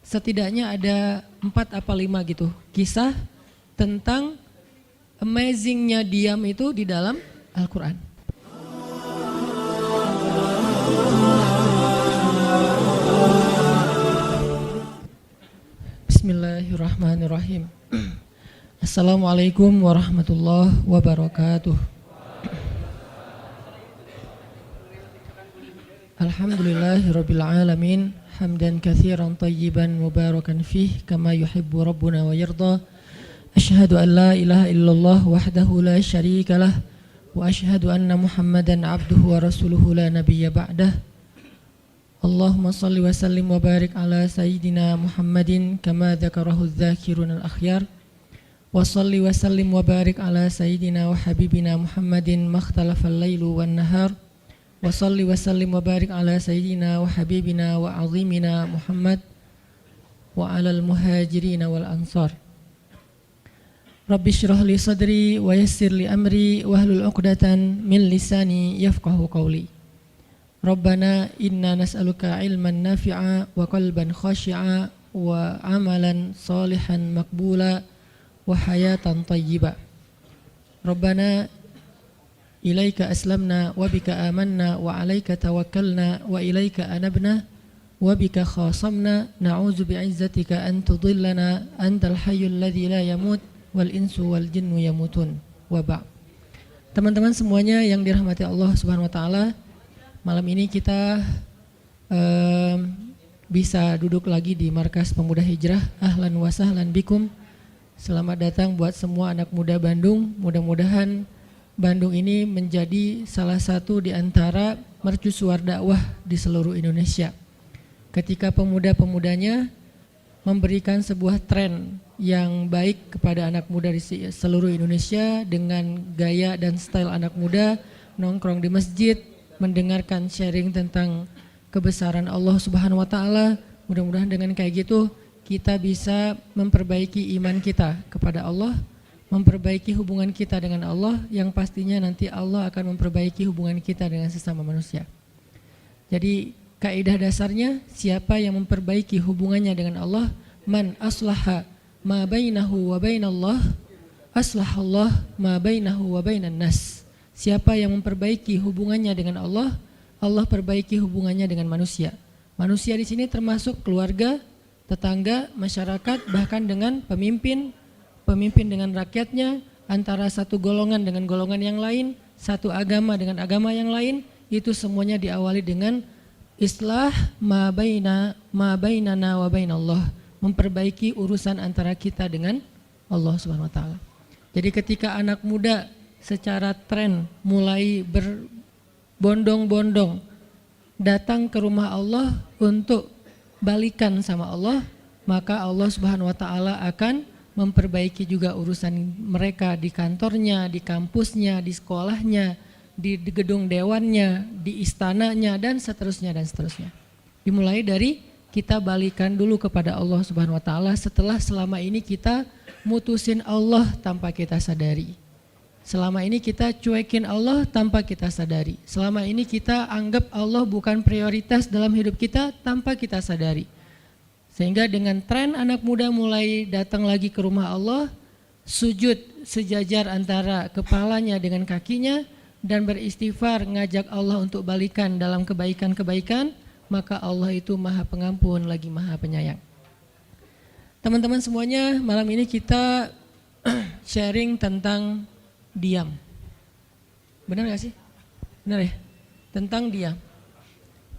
setidaknya ada 4 apa 5 gitu kisah tentang amazingnya diam itu di dalam Al-Quran. Bismillahirrahmanirrahim. Assalamualaikum warahmatullahi wabarakatuh. Alhamdulillahirabbil alamin, hamdan katsiran tayyiban mubarakan fih kama yuhibbu rabbuna wa yarda. Asyhadu an la ilaha illallah wahdahu la syarikalah wa asyhadu anna Muhammadan abduhu wa rasuluhu la nabiyya ba'dah. Allahumma salli wa sallim wa barik ala sayyidina Muhammadin kama dzakarahu adz-dzakirun al-akhyar. Wa salli wa sallim wa barik ala sayyidina wa habibina Muhammadin makhtalafal lailu wan nahar. Wa salli wa sallim wa barik ala sayyidina wa habibina wa azimina Muhammad wa alal muhajirin wal ansar. Rabbi shrah li sadri wa yassir li amri wahlul 'uqdatan min lisani yafqahu qawli. Rabbana inna nas'aluka ilman nafi'a wa qalban khashi'a wa amalan salihan maqbula wa hayatan tayyiba. Rabbana ilaika aslamna wa bika amanna wa alaika tawakkalna wa ilaika anabna wa bika khasamna na'udzu bi'izzatika an tudillana antal hayyul ladzi la yamut wal insu wal jinnu yamutun wa ba'. Teman-teman semuanya yang dirahmati Allah Subhanahu wa taala, malam ini kita bisa duduk lagi di Markas Pemuda Hijrah. Ahlan wa sahlan bikum. Selamat datang buat semua anak muda Bandung. Mudah-mudahan Bandung ini menjadi salah satu di antara mercusuar dakwah di seluruh Indonesia. Ketika pemuda-pemudanya memberikan sebuah tren yang baik kepada anak muda di seluruh Indonesia dengan gaya dan style anak muda, nongkrong di masjid, mendengarkan sharing tentang kebesaran Allah Subhanahu wa taala. Mudah-mudahan dengan kayak gitu kita bisa memperbaiki iman kita kepada Allah, memperbaiki hubungan kita dengan Allah, yang pastinya nanti Allah akan memperbaiki hubungan kita dengan sesama manusia. Jadi kaidah dasarnya, siapa yang memperbaiki hubungannya dengan Allah, man aslaha ma bainahu wa bainallah aslahallah ma bainahu wa bainan nas. Siapa yang memperbaiki hubungannya dengan Allah, Allah perbaiki hubungannya dengan manusia. Manusia di sini termasuk keluarga, tetangga, masyarakat, bahkan dengan pemimpin dengan rakyatnya, antara satu golongan dengan golongan yang lain, satu agama dengan agama yang lain, itu semuanya diawali dengan islah ma bainana wa bainallah, memperbaiki urusan antara kita dengan Allah Subhanahu wa taala. Jadi ketika anak muda secara tren mulai berbondong-bondong datang ke rumah Allah untuk balikan sama Allah, maka Allah Subhanahu wa taala akan memperbaiki juga urusan mereka di kantornya, di kampusnya, di sekolahnya, di gedung dewannya, di istananya, dan seterusnya dan seterusnya. Dimulai dari kita balikan dulu kepada Allah Subhanahu wa taala setelah selama ini kita mutusin Allah tanpa kita sadari. Selama ini kita cuekin Allah tanpa kita sadari. Selama ini kita anggap Allah bukan prioritas dalam hidup kita tanpa kita sadari. Sehingga dengan tren anak muda mulai datang lagi ke rumah Allah, sujud sejajar antara kepalanya dengan kakinya, dan beristighfar ngajak Allah untuk balikan dalam kebaikan-kebaikan, maka Allah itu Maha Pengampun lagi Maha Penyayang. Teman-teman semuanya, malam ini kita sharing tentang diam. Benar gak sih? Benar ya? Tentang diam.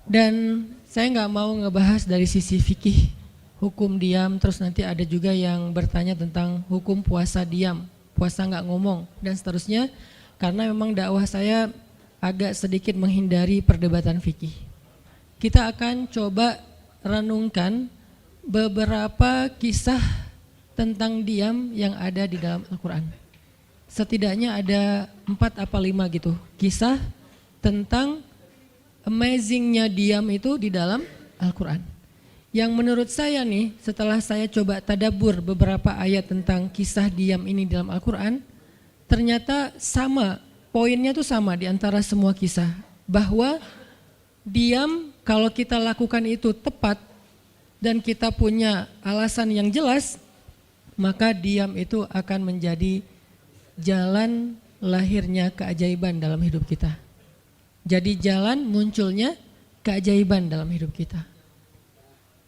Dan saya gak mau ngebahas dari sisi fikih hukum diam, terus nanti ada juga yang bertanya tentang hukum puasa diam, puasa nggak ngomong, dan seterusnya, karena memang dakwah saya agak sedikit menghindari perdebatan fikih. Kita akan coba renungkan beberapa kisah tentang diam yang ada di dalam Al-Quran. Setidaknya ada 4 apa 5 gitu kisah tentang amazingnya diam itu di dalam Al-Quran. Yang menurut saya nih, setelah saya coba tadabbur beberapa ayat tentang kisah diam ini dalam Al-Quran, ternyata sama, poinnya tuh sama di antara semua kisah. Bahwa diam kalau kita lakukan itu tepat, dan kita punya alasan yang jelas, maka diam itu akan menjadi jalan lahirnya keajaiban dalam hidup kita. Jadi jalan munculnya keajaiban dalam hidup kita.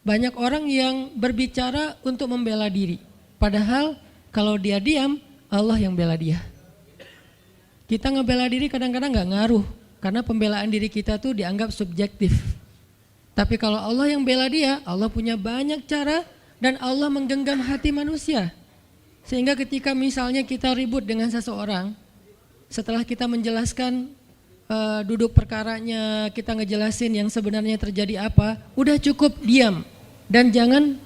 Banyak orang yang berbicara untuk membela diri, padahal kalau dia diam, Allah yang bela dia. Kita ngebela diri kadang-kadang gak ngaruh, karena pembelaan diri kita tuh dianggap subjektif. Tapi kalau Allah yang bela dia, Allah punya banyak cara dan Allah menggenggam hati manusia. Sehingga ketika misalnya kita ribut dengan seseorang, setelah kita menjelaskan duduk perkaranya, kita ngejelasin yang sebenarnya terjadi apa, udah cukup diam. Dan jangan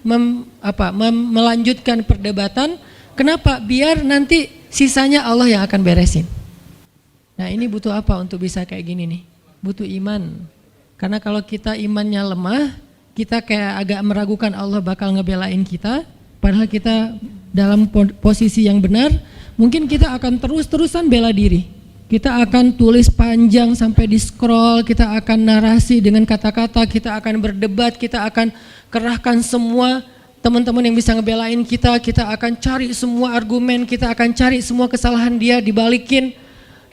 melanjutkan perdebatan. Kenapa? Biar nanti sisanya Allah yang akan beresin. Nah, ini butuh apa untuk bisa kayak gini nih? Butuh iman. Karena kalau kita imannya lemah, kita kayak agak meragukan Allah bakal ngebelain kita, padahal kita dalam posisi yang benar, mungkin kita akan terus-terusan bela diri. Kita akan tulis panjang sampai di scroll, kita akan narasi dengan kata-kata, kita akan berdebat, kita akan kerahkan semua teman-teman yang bisa ngebelain kita akan cari semua argumen, kita akan cari semua kesalahan dia dibalikin.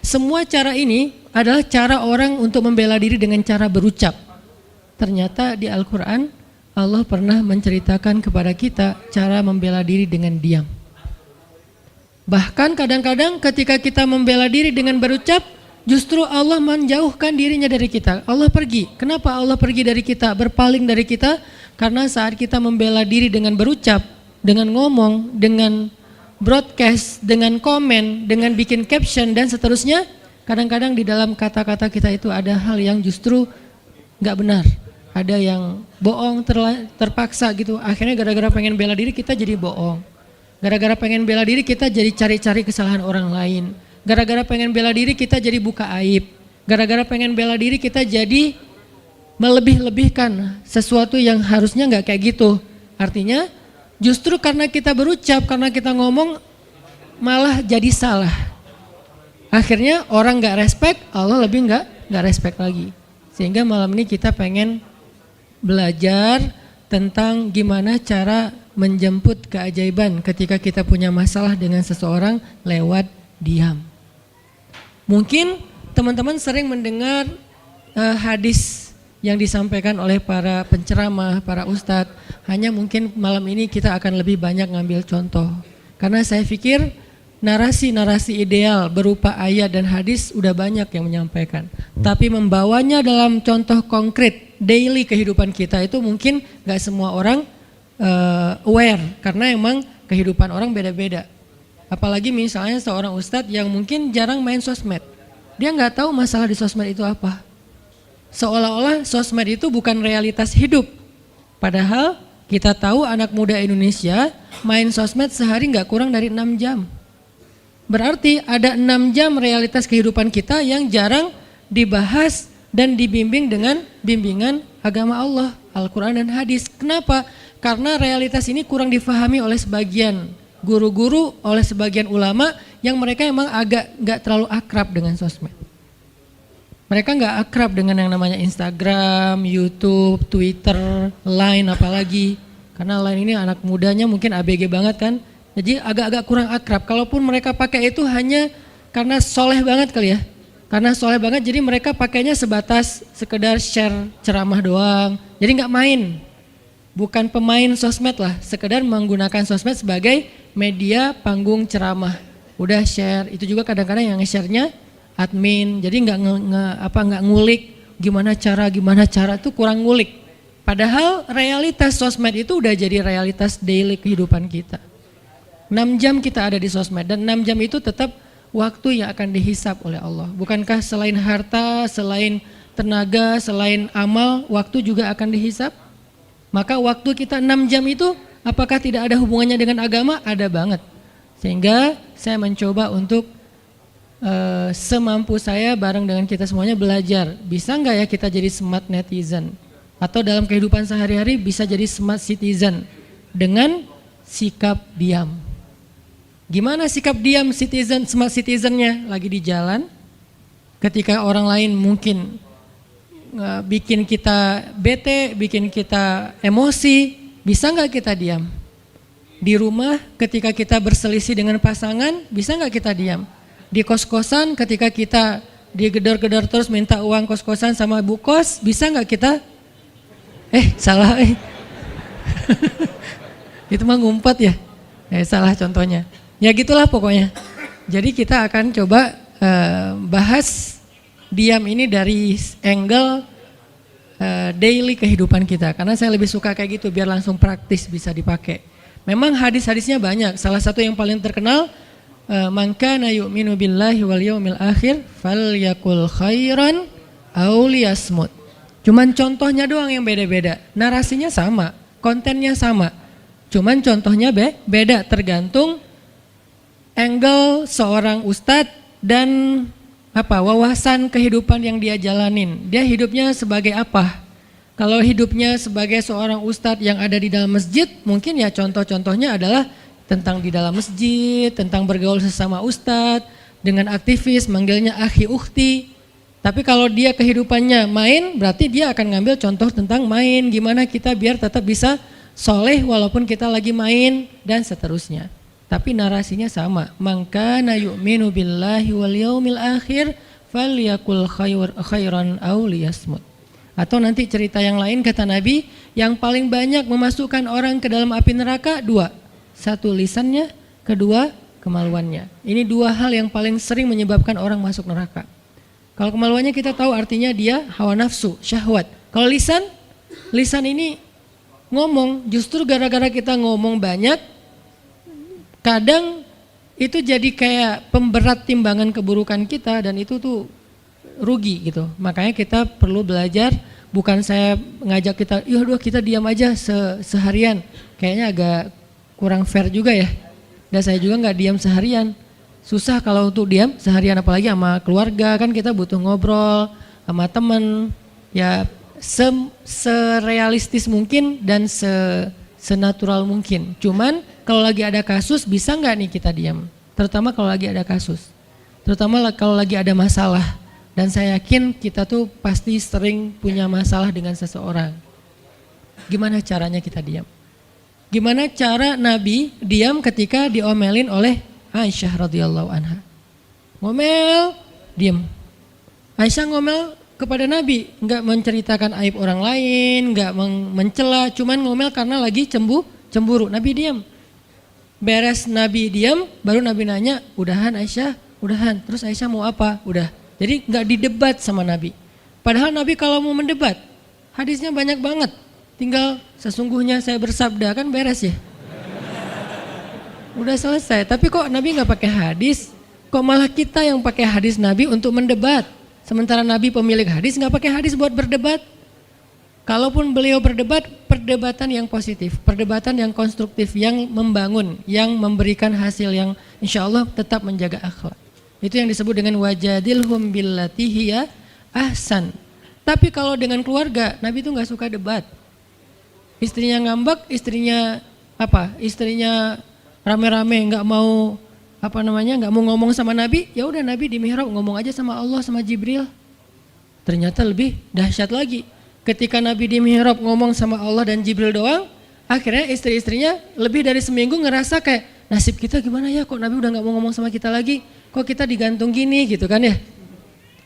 Semua cara ini adalah cara orang untuk membela diri dengan cara berucap. Ternyata di Al-Quran Allah pernah menceritakan kepada kita cara membela diri dengan diam. Bahkan kadang-kadang ketika kita membela diri dengan berucap, justru Allah menjauhkan dirinya dari kita. Allah pergi. Kenapa Allah pergi dari kita, berpaling dari kita? Karena saat kita membela diri dengan berucap, dengan ngomong, dengan broadcast, dengan komen, dengan bikin caption dan seterusnya, kadang-kadang di dalam kata-kata kita itu ada hal yang justru gak benar. Ada yang bohong, terpaksa gitu. Akhirnya gara-gara pengen bela diri kita jadi bohong. Gara-gara pengen bela diri kita jadi cari-cari kesalahan orang lain. Gara-gara pengen bela diri kita jadi buka aib. Gara-gara pengen bela diri kita jadi melebih-lebihkan sesuatu yang harusnya gak kayak gitu. Artinya justru karena kita berucap, karena kita ngomong malah jadi salah. Akhirnya orang gak respect, Allah lebih gak respect lagi. Sehingga malam ini kita pengen belajar tentang gimana cara menjemput keajaiban ketika kita punya masalah dengan seseorang lewat diam. Mungkin teman-teman sering mendengar hadis yang disampaikan oleh para penceramah, para ustadz. Hanya mungkin malam ini kita akan lebih banyak ngambil contoh. Karena saya pikir narasi-narasi ideal berupa ayat dan hadis udah banyak yang menyampaikan. Tapi membawanya dalam contoh konkret daily kehidupan kita itu mungkin gak semua orang aware. Karena emang kehidupan orang beda-beda. Apalagi misalnya seorang ustadz yang mungkin jarang main sosmed. Dia gak tahu masalah di sosmed itu apa. Seolah-olah sosmed itu bukan realitas hidup. Padahal kita tahu anak muda Indonesia main sosmed sehari gak kurang dari 6 jam. Berarti ada 6 jam realitas kehidupan kita yang jarang dibahas dan dibimbing dengan bimbingan agama Allah, Al-Quran dan hadis. Kenapa? Karena realitas ini kurang difahami oleh sebagian guru-guru, oleh sebagian ulama yang mereka emang agak gak terlalu akrab dengan sosmed. Mereka nggak akrab dengan yang namanya Instagram, YouTube, Twitter, Line apalagi. Karena Line ini anak mudanya mungkin ABG banget kan. Jadi agak-agak kurang akrab. Kalaupun mereka pakai itu hanya karena soleh banget kali ya. Karena soleh banget jadi mereka pakainya sebatas sekedar share ceramah doang. Jadi nggak main. Bukan pemain sosmed lah. Sekedar menggunakan sosmed sebagai media panggung ceramah. Udah share. Itu juga kadang-kadang yang nge-share-nya admin, jadi nggak ngulik gimana cara itu kurang ngulik. Padahal realitas sosmed itu udah jadi realitas daily kehidupan kita. 6 jam kita ada di sosmed dan 6 jam itu tetap waktu yang akan dihisap oleh Allah. Bukankah selain harta, selain tenaga, selain amal, waktu juga akan dihisap? Maka waktu kita 6 jam itu apakah tidak ada hubungannya dengan agama? Ada banget. Sehingga saya mencoba untuk semampu saya bareng dengan kita semuanya belajar. Bisa nggak ya kita jadi smart netizen? Atau dalam kehidupan sehari-hari bisa jadi smart citizen dengan sikap diam. Gimana sikap diam citizen, smart citizennya? Lagi di jalan, ketika orang lain mungkin bikin kita bete, bikin kita emosi, bisa nggak kita diam? Di rumah ketika kita berselisih dengan pasangan, bisa nggak kita diam? Di kos-kosan ketika kita digedor-gedor terus minta uang kos-kosan sama bu kos, bisa nggak kita? Salah. Itu mah ngumpet ya. Salah contohnya. Ya gitulah pokoknya. Jadi kita akan coba bahas diam ini dari angle daily kehidupan kita. Karena saya lebih suka kayak gitu biar langsung praktis bisa dipakai. Memang hadis-hadisnya banyak. Salah satu yang paling terkenal, man kana yu'minu billahi wal yaumil akhir falyakul khairan aw liyasmut. Cuman contohnya doang yang beda-beda. Narasinya sama, kontennya sama. Cuman contohnya beda tergantung angle seorang ustadz dan wawasan kehidupan yang dia jalanin. Dia hidupnya sebagai apa? Kalau hidupnya sebagai seorang ustadz yang ada di dalam masjid, mungkin ya contoh-contohnya adalah tentang di dalam masjid, tentang bergaul sesama ustadz, dengan aktivis, manggilnya akhi ukhti. Tapi kalau dia kehidupannya main, berarti dia akan ngambil contoh tentang main, gimana kita biar tetap bisa soleh walaupun kita lagi main dan seterusnya. Tapi narasinya sama. Man kana yu'minu billahi wal yaumil akhir falyakul khairan aw liyasmut. Atau nanti cerita yang lain kata Nabi, yang paling banyak memasukkan orang ke dalam api neraka dua. Satu lisannya, kedua kemaluannya. Ini dua hal yang paling sering menyebabkan orang masuk neraka. Kalau kemaluannya kita tahu artinya dia hawa nafsu, syahwat. Kalau lisan ini ngomong, justru gara-gara kita ngomong banyak, kadang itu jadi kayak pemberat timbangan keburukan kita dan itu tuh rugi gitu. Makanya kita perlu belajar, bukan saya ngajak kita, kita diam aja seharian. Kayaknya agak kurang fair juga ya. Dan saya juga nggak diam seharian. Susah kalau untuk diam seharian, apalagi sama keluarga, kan kita butuh ngobrol sama teman. Ya serealistis mungkin dan senatural mungkin. Cuman kalau lagi ada kasus bisa nggak nih kita diam? Terutama kalau lagi ada kasus. Terutama kalau lagi ada masalah. Dan saya yakin kita tuh pasti sering punya masalah dengan seseorang. Gimana caranya kita diam? Gimana cara Nabi diam ketika diomelin oleh Aisyah radhiyallahu anha? Ngomel, diam. Aisyah ngomel kepada Nabi, enggak menceritakan aib orang lain, enggak mencela, cuman ngomel karena lagi cemburu. Nabi diam. Beres Nabi diam, baru Nabi nanya, udahan Aisyah? Udahan. Terus Aisyah mau apa? Udah. Jadi enggak didebat sama Nabi. Padahal Nabi kalau mau mendebat, hadisnya banyak banget. Tinggal sesungguhnya saya bersabda, kan beres ya. Udah selesai. Tapi kok Nabi enggak pakai hadis? Kok malah kita yang pakai hadis Nabi untuk mendebat? Sementara Nabi pemilik hadis enggak pakai hadis buat berdebat. Kalaupun beliau berdebat, perdebatan yang positif, perdebatan yang konstruktif, yang membangun, yang memberikan hasil yang insya Allah tetap menjaga akhlak. Itu yang disebut dengan wajadilhum billati hiya ahsan. Tapi kalau dengan keluarga, Nabi itu nggak suka debat. Istrinya ngambek, istrinya rame-rame nggak mau nggak mau ngomong sama Nabi, ya udah Nabi di mihrab ngomong aja sama Allah sama Jibril. Ternyata lebih dahsyat lagi. Ketika Nabi di mihrab ngomong sama Allah dan Jibril doang, akhirnya istri-istrinya lebih dari seminggu ngerasa kayak nasib kita gimana ya, kok Nabi udah nggak mau ngomong sama kita lagi, kok kita digantung gini gitu kan ya.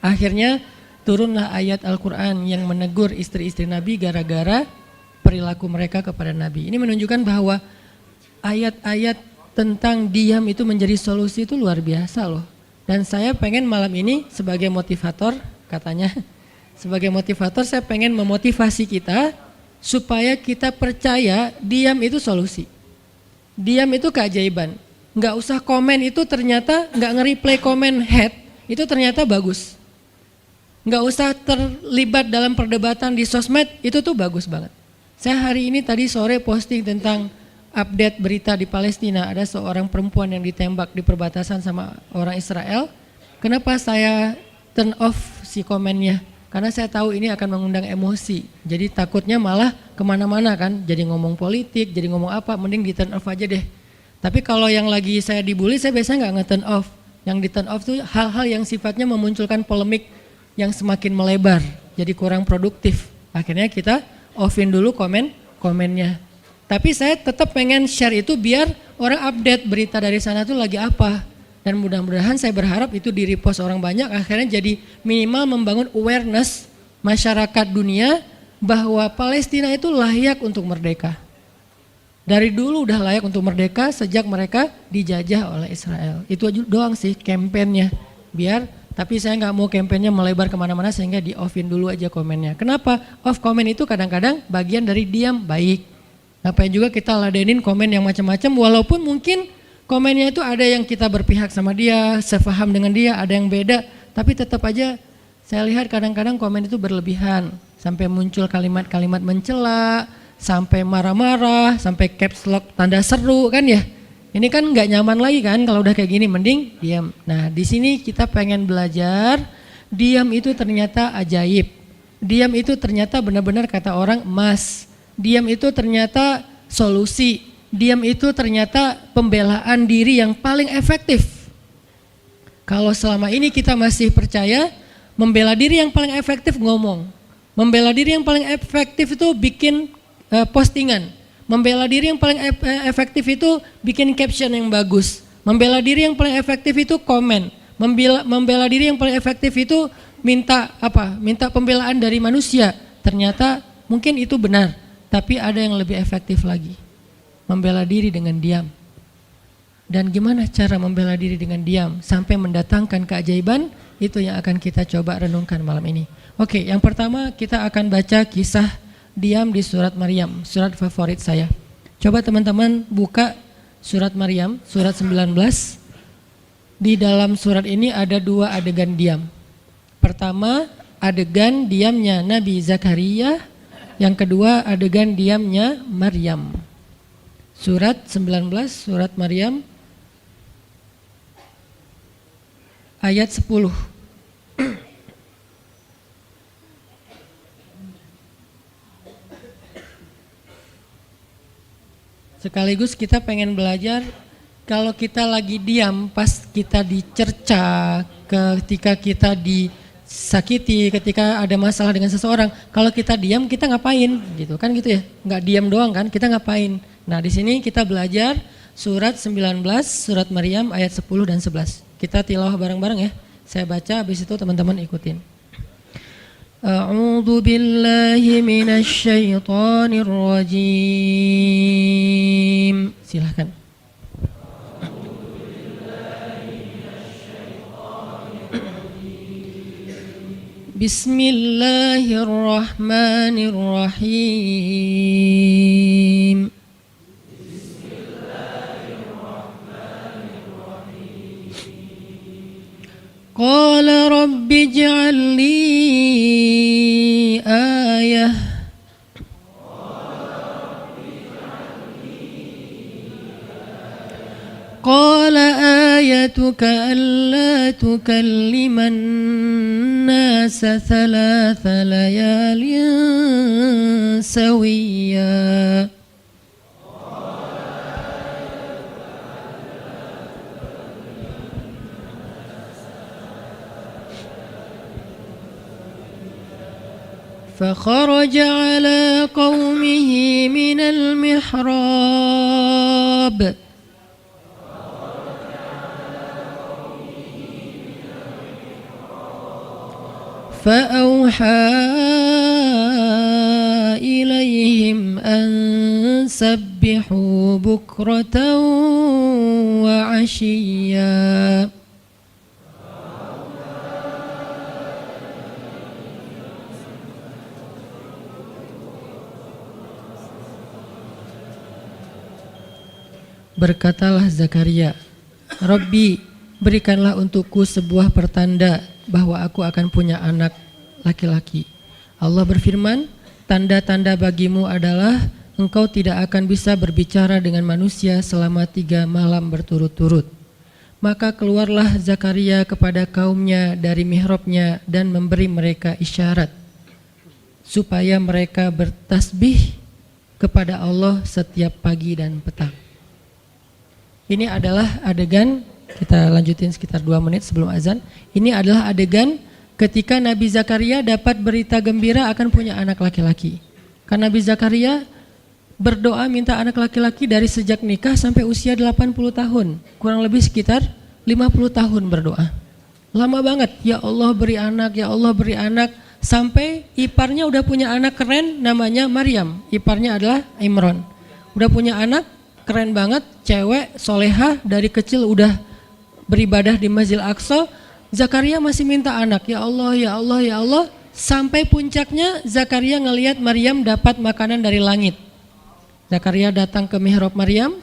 Akhirnya turunlah ayat Al-Quran yang menegur istri-istri Nabi gara-gara perilaku mereka kepada Nabi. Ini menunjukkan bahwa ayat-ayat tentang diam itu menjadi solusi itu luar biasa loh. Dan saya pengen malam ini sebagai motivator, katanya sebagai motivator saya pengen memotivasi kita supaya kita percaya diam itu solusi. Diam itu keajaiban. Nggak usah komen itu ternyata, nggak nge-replay komen head itu ternyata bagus. Nggak usah terlibat dalam perdebatan di sosmed, itu tuh bagus banget. Saya hari ini tadi sore posting tentang update berita di Palestina, ada seorang perempuan yang ditembak di perbatasan sama orang Israel. Kenapa saya turn off si komennya? Karena saya tahu ini akan mengundang emosi. Jadi takutnya malah kemana-mana kan, jadi ngomong politik, jadi ngomong apa, mending di turn off aja deh. Tapi kalau yang lagi saya dibully, saya biasanya nggak nge-turn off. Yang di turn off tuh hal-hal yang sifatnya memunculkan polemik yang semakin melebar, jadi kurang produktif. Akhirnya kita offin dulu komennya. Tapi saya tetap pengen share itu biar orang update berita dari sana tuh lagi apa. Dan mudah-mudahan saya berharap itu di-repost orang banyak, akhirnya jadi minimal membangun awareness masyarakat dunia bahwa Palestina itu layak untuk merdeka. Dari dulu udah layak untuk merdeka sejak mereka dijajah oleh Israel. Itu aja doang sih kampanyenya. Tapi saya nggak mau kampanyenya melebar kemana-mana sehingga di-offin dulu aja komennya. Kenapa? Off komen itu kadang-kadang bagian dari diam baik. Ngapain juga kita ladenin komen yang macam-macam walaupun mungkin komennya itu ada yang kita berpihak sama dia, sepaham dengan dia, ada yang beda. Tapi tetap aja saya lihat kadang-kadang komen itu berlebihan. Sampai muncul kalimat-kalimat mencela, sampai marah-marah, sampai caps lock tanda seru kan ya. Ini kan nggak nyaman lagi kan kalau udah kayak gini, mending diam. Nah di sini kita pengen belajar, diam itu ternyata ajaib. Diam itu ternyata benar-benar kata orang emas. Diam itu ternyata solusi. Diam itu ternyata pembelaan diri yang paling efektif. Kalau selama ini kita masih percaya membela diri yang paling efektif ngomong. Membela diri yang paling efektif itu bikin postingan. Membela diri yang paling efektif itu bikin caption yang bagus. Membela diri yang paling efektif itu komen. Membela diri yang paling efektif itu minta pembelaan dari manusia. Ternyata mungkin itu benar, tapi ada yang lebih efektif lagi. Membela diri dengan diam. Dan gimana cara membela diri dengan diam sampai mendatangkan keajaiban, itu yang akan kita coba renungkan malam ini. Oke, yang pertama kita akan baca kisah diam di surat Maryam, surat favorit saya. Coba teman-teman buka surat Maryam, surat 19. Di dalam surat ini ada 2 adegan diam. Pertama, adegan diamnya Nabi Zakaria, yang kedua adegan diamnya Maryam. Surat 19, surat Maryam, ayat 10. Sekaligus kita pengen belajar kalau kita lagi diam pas kita dicerca, ketika kita disakiti, ketika ada masalah dengan seseorang, kalau kita diam kita ngapain gitu kan gitu ya, nggak diam doang kan, kita ngapain. Nah di sini kita belajar surat 19, surat Maryam ayat 10 dan 11. Kita tilawah bareng-bareng ya, saya baca habis itu teman-teman ikutin. A'udzu billahi minasy syaithanir rajim. Silahkan. Bismillahirrahmanirrahim. Qala rabbi ij'al li ayah. Qala ayatuka alla tukalliman nasa thalatha layalin sawiyya. فخرج على قومه من المحراب فأوحى إليهم أن سبحوا بكرة وعشيا. Berkatalah Zakaria, Rabbi, berikanlah untukku sebuah pertanda bahwa aku akan punya anak laki-laki. Allah berfirman, tanda-tanda bagimu adalah engkau tidak akan bisa berbicara dengan manusia selama 3 malam berturut-turut. Maka keluarlah Zakaria kepada kaumnya dari mihrabnya dan memberi mereka isyarat supaya mereka bertasbih kepada Allah setiap pagi dan petang. Ini adalah adegan, kita lanjutin sekitar 2 menit sebelum azan. Ini adalah adegan ketika Nabi Zakaria dapat berita gembira akan punya anak laki-laki. Karena Nabi Zakaria berdoa minta anak laki-laki dari sejak nikah sampai usia 80 tahun. Kurang lebih sekitar 50 tahun berdoa. Lama banget, ya Allah beri anak, ya Allah beri anak. Sampai iparnya udah punya anak keren namanya Maryam. Iparnya adalah Imran. Udah punya anak keren banget, cewek, solehah, dari kecil udah beribadah di Masjid Aqsa. Zakaria masih minta anak, ya Allah, ya Allah, ya Allah. Sampai puncaknya Zakaria ngelihat Maryam dapat makanan dari langit. Zakaria datang ke mihrab Maryam,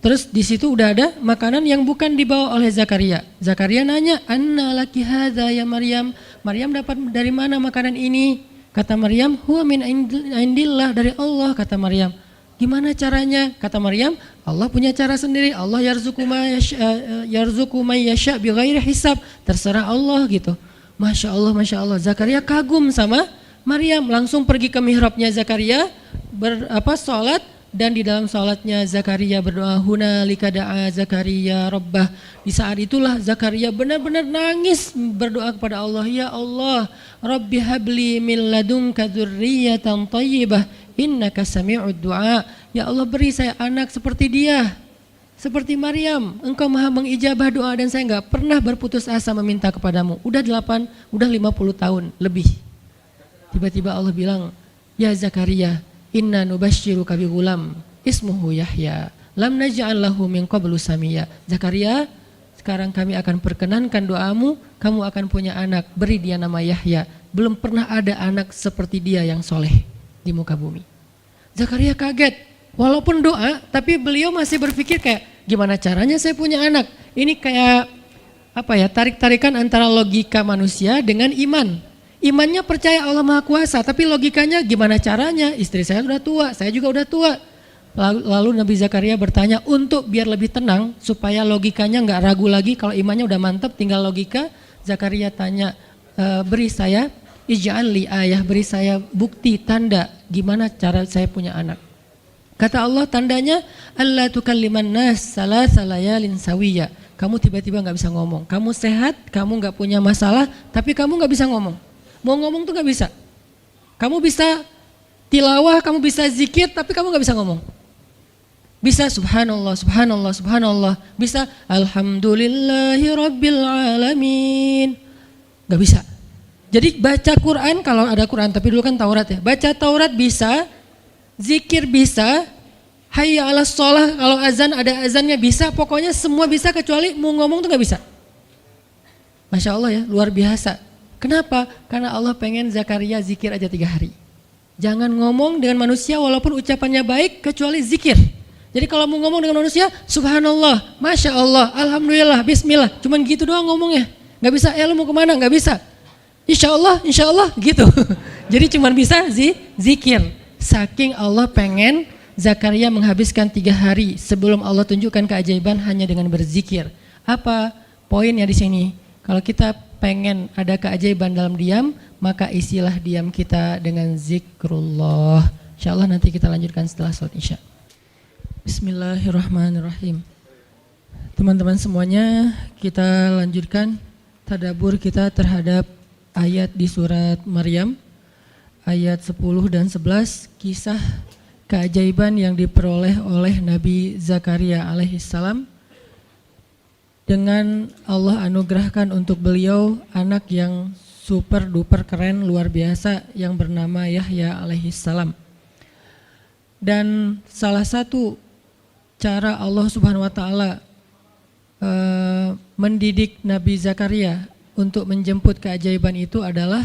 terus di situ udah ada makanan yang bukan dibawa oleh Zakaria. Zakaria nanya, "Anna laki hadza ya Maryam?" Maryam dapat dari mana makanan ini? Kata Maryam, "Huwa min indillah," dari Allah, kata Maryam. Gimana caranya? Kata Maryam, Allah punya cara sendiri. Allah yarzuqu may yasha bighairi hisab. Terserah Allah gitu. Masya Allah, Masya Allah. Zakaria kagum sama Maryam, langsung pergi ke mihrabnya Zakaria, sholat, dan di dalam sholatnya Zakaria berdoa, hunalika da'a Zakaria rabbah. Di saat itulah Zakaria benar-benar nangis berdoa kepada Allah, ya Allah, Rabbi habli min ladunka dzurriyyatan thayyibah innaka sami'ud du'a. Ya Allah, beri saya anak seperti dia, seperti Maryam. Engkau maha mengijabah doa dan saya enggak pernah berputus asa meminta kepadamu. Udah 50 tahun lebih. Tiba-tiba Allah bilang, ya Zakaria, inna nubasyiruka bi ghulam ismuhu Yahya lam naj'al lahu min qablu samia. Zakaria, sekarang kami akan perkenankan doamu, kamu akan punya anak, beri dia nama Yahya. Belum pernah ada anak seperti dia yang soleh di muka bumi. Zakaria kaget, walaupun doa, tapi beliau masih berpikir kayak, gimana caranya saya punya anak? Ini kayak tarik-tarikan antara logika manusia dengan iman. Imannya percaya Allah Maha Kuasa, tapi logikanya gimana caranya? Istri saya sudah tua, saya juga udah tua. Lalu Nabi Zakaria bertanya untuk biar lebih tenang, supaya logikanya nggak ragu lagi. Kalau imannya udah mantap, tinggal logika. Zakaria tanya, beri saya ij'al li ayah, beri saya bukti, tanda gimana cara saya punya anak. Kata Allah, tandanya alla tukalliman nas salasa layalin sawiyya. Kamu tiba-tiba nggak bisa ngomong. Kamu sehat, kamu nggak punya masalah, tapi kamu nggak bisa ngomong. Mau ngomong tuh gak bisa. Kamu bisa tilawah, kamu bisa zikir, tapi kamu gak bisa ngomong. Bisa subhanallah, subhanallah, subhanallah. Bisa alhamdulillahi rabbil alamin. Gak bisa. Jadi baca Quran, kalau ada Quran, tapi dulu kan Taurat ya. Baca Taurat bisa, zikir bisa, hayya ala sholah, kalau azan ada azannya bisa. Pokoknya semua bisa kecuali mau ngomong tuh gak bisa. Masya Allah ya, luar biasa. Kenapa? Karena Allah pengen Zakaria zikir aja 3 hari. Jangan ngomong dengan manusia walaupun ucapannya baik kecuali zikir. Jadi kalau mau ngomong dengan manusia, subhanallah, masya Allah, alhamdulillah, bismillah. Cuman gitu doang ngomongnya. Gak bisa, lu mau kemana? Gak bisa. Insya Allah gitu. Jadi cuman bisa zikir. Saking Allah pengen Zakaria menghabiskan 3 hari sebelum Allah tunjukkan keajaiban hanya dengan berzikir. Apa poinnya di sini? Kalau kita pengen ada keajaiban dalam diam, maka isilah diam kita dengan zikrullah. InsyaAllah nanti kita lanjutkan setelah sholat isya. Bismillahirrahmanirrahim. Teman-teman semuanya, kita lanjutkan tadabbur kita terhadap ayat di surat Maryam, ayat 10 dan 11, kisah keajaiban yang diperoleh oleh Nabi Zakaria alaihissalam. Dengan Allah anugerahkan untuk beliau anak yang super duper keren luar biasa yang bernama Yahya alaihissalam. Dan salah satu cara Allah Subhanahu wa taala mendidik Nabi Zakaria untuk menjemput keajaiban itu adalah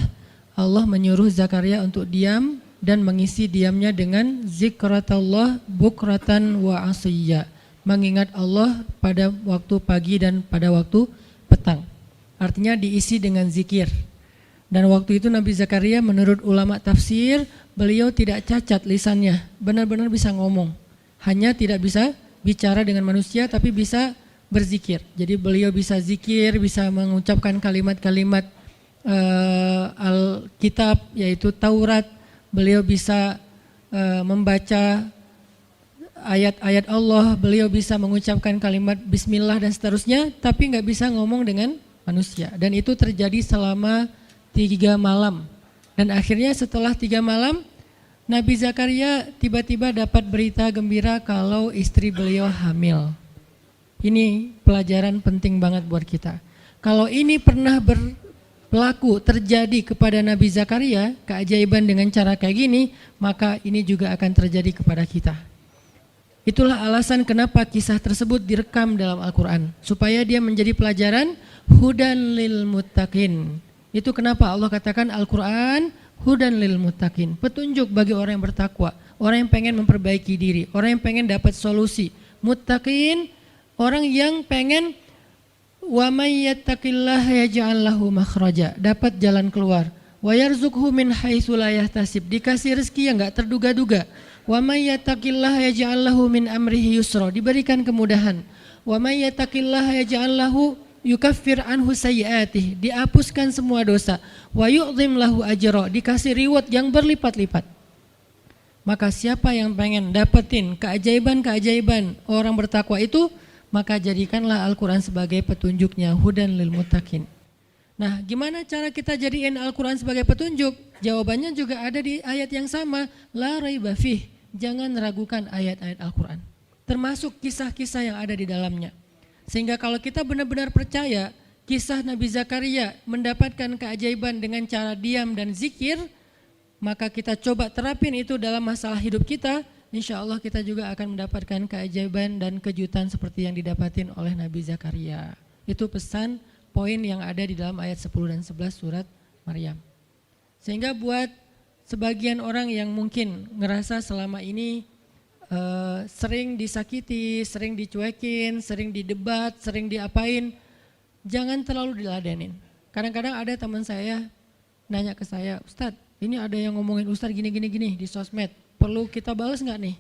Allah menyuruh Zakaria untuk diam dan mengisi diamnya dengan zikratullah bukratan wa asiyya. Mengingat Allah pada waktu pagi dan pada waktu petang. Artinya diisi dengan zikir. Dan waktu itu Nabi Zakaria menurut ulama tafsir, beliau tidak cacat lisannya, benar-benar bisa ngomong. Hanya tidak bisa bicara dengan manusia tapi bisa berzikir. Jadi beliau bisa zikir, bisa mengucapkan kalimat-kalimat Alkitab yaitu Taurat. Beliau bisa membaca ayat-ayat Allah, beliau bisa mengucapkan kalimat bismillah dan seterusnya, tapi nggak bisa ngomong dengan manusia. Dan itu terjadi selama 3 malam. Dan akhirnya setelah 3 malam, Nabi Zakaria tiba-tiba dapat berita gembira kalau istri beliau hamil. Ini pelajaran penting banget buat kita. Kalau ini pernah berlaku terjadi kepada Nabi Zakaria, keajaiban dengan cara kayak gini, maka ini juga akan terjadi kepada kita. Itulah alasan kenapa kisah tersebut direkam dalam Al-Quran, supaya dia menjadi pelajaran hudan lil muttaqin. Itu kenapa Allah katakan Al-Quran hudan lil muttaqin, petunjuk bagi orang yang bertakwa, orang yang pengen memperbaiki diri, orang yang pengen dapat solusi. Muttaqin, orang yang pengen wa may yattaqillaha yaj'al lahu makhraja, dapat jalan keluar. Wa yarzuqhu min haitsu la yahtasib, dikasih rezeki yang enggak terduga-duga. Wa may yattaqillaha yaj'al lahu min amrihi yusra, diberikan kemudahan. Wa may yattaqillaha yaj'al lahu yukaffir anhu sayyi'atih, dihapuskan semua dosa. Wa yu'dhim lahu ajra, dikasih reward yang berlipat-lipat. Maka siapa yang pengen dapetin keajaiban-keajaiban orang bertakwa itu, maka jadikanlah Al-Quran sebagai petunjuknya, hudan lil muttaqin. Nah, gimana cara kita jadiin Al-Quran sebagai petunjuk? Jawabannya juga ada di ayat yang sama, la raiba fih, jangan ragukan ayat-ayat Al-Quran, termasuk kisah-kisah yang ada di dalamnya. Sehingga kalau kita benar-benar percaya kisah Nabi Zakaria mendapatkan keajaiban dengan cara diam dan zikir, maka kita coba terapin itu dalam masalah hidup kita, insya Allah kita juga akan mendapatkan keajaiban dan kejutan seperti yang didapatin oleh Nabi Zakaria. Itu pesan poin yang ada di dalam ayat 10 dan 11 surat Maryam. Sehingga buat sebagian orang yang mungkin ngerasa selama ini sering disakiti, sering dicuekin, sering didebat, sering diapain, jangan terlalu diladenin. Kadang-kadang ada teman saya nanya ke saya, Ustadz, ini ada yang ngomongin Ustadz gini di sosmed, perlu kita balas nggak nih?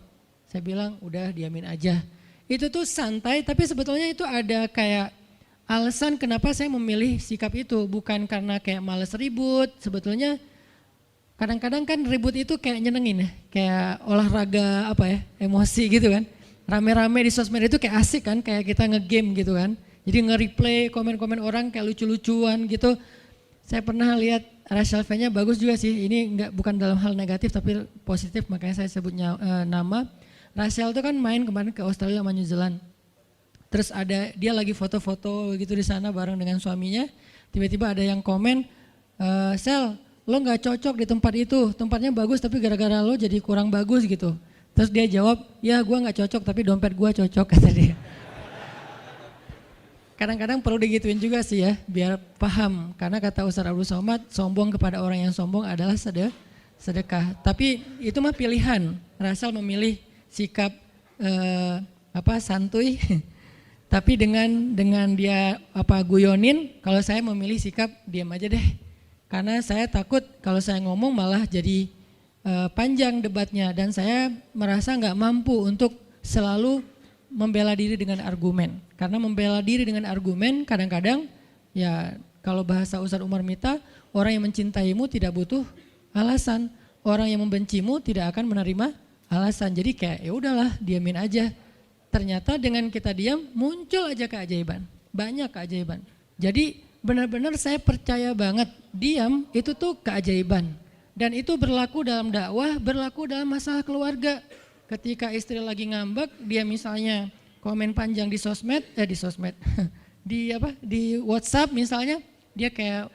Saya bilang udah diamin aja. Itu tuh santai, tapi sebetulnya itu ada kayak alasan kenapa saya memilih sikap itu, bukan karena kayak males ribut. Sebetulnya kadang-kadang kan ribut itu kayak nyenengin ya, kayak olahraga apa ya, emosi gitu kan. Rame-rame di sosmed itu kayak asik kan, kayak kita ngegame gitu kan. Jadi nge-replay komen-komen orang kayak lucu-lucuan gitu. Saya pernah lihat Rachel V-nya bagus juga sih, ini bukan dalam hal negatif tapi positif, makanya saya sebutnya nama. Rachel itu kan main kemarin ke Australia sama New Zealand. Terus ada dia lagi foto-foto gitu di sana bareng dengan suaminya, tiba-tiba ada yang komen, Sel, lo gak cocok di tempat itu, tempatnya bagus tapi gara-gara lo jadi kurang bagus gitu. Terus dia jawab, ya gue gak cocok tapi dompet gue cocok, kata dia. Kadang-kadang perlu digituin juga sih ya, biar paham. Karena kata Ustaz Abdul Somad, sombong kepada orang yang sombong adalah sedekah. Tapi itu mah pilihan. Rasal memilih sikap santuy. Tapi dengan dia guyonin, kalau saya memilih sikap diam aja deh. Karena saya takut kalau saya ngomong malah jadi panjang debatnya. Dan saya merasa nggak mampu untuk selalu membela diri dengan argumen. Karena membela diri dengan argumen kadang-kadang ya kalau bahasa Ustaz Umar Mita, orang yang mencintaimu tidak butuh alasan, orang yang membencimu tidak akan menerima alasan. Jadi kayak ya udahlah, diamin aja. Ternyata dengan kita diam muncul aja keajaiban, banyak keajaiban. Jadi benar-benar saya percaya banget diam itu tuh keajaiban. Dan itu berlaku dalam dakwah, berlaku dalam masalah keluarga. Ketika istri lagi ngambek, dia misalnya komen panjang di sosmed, di WhatsApp misalnya, dia kayak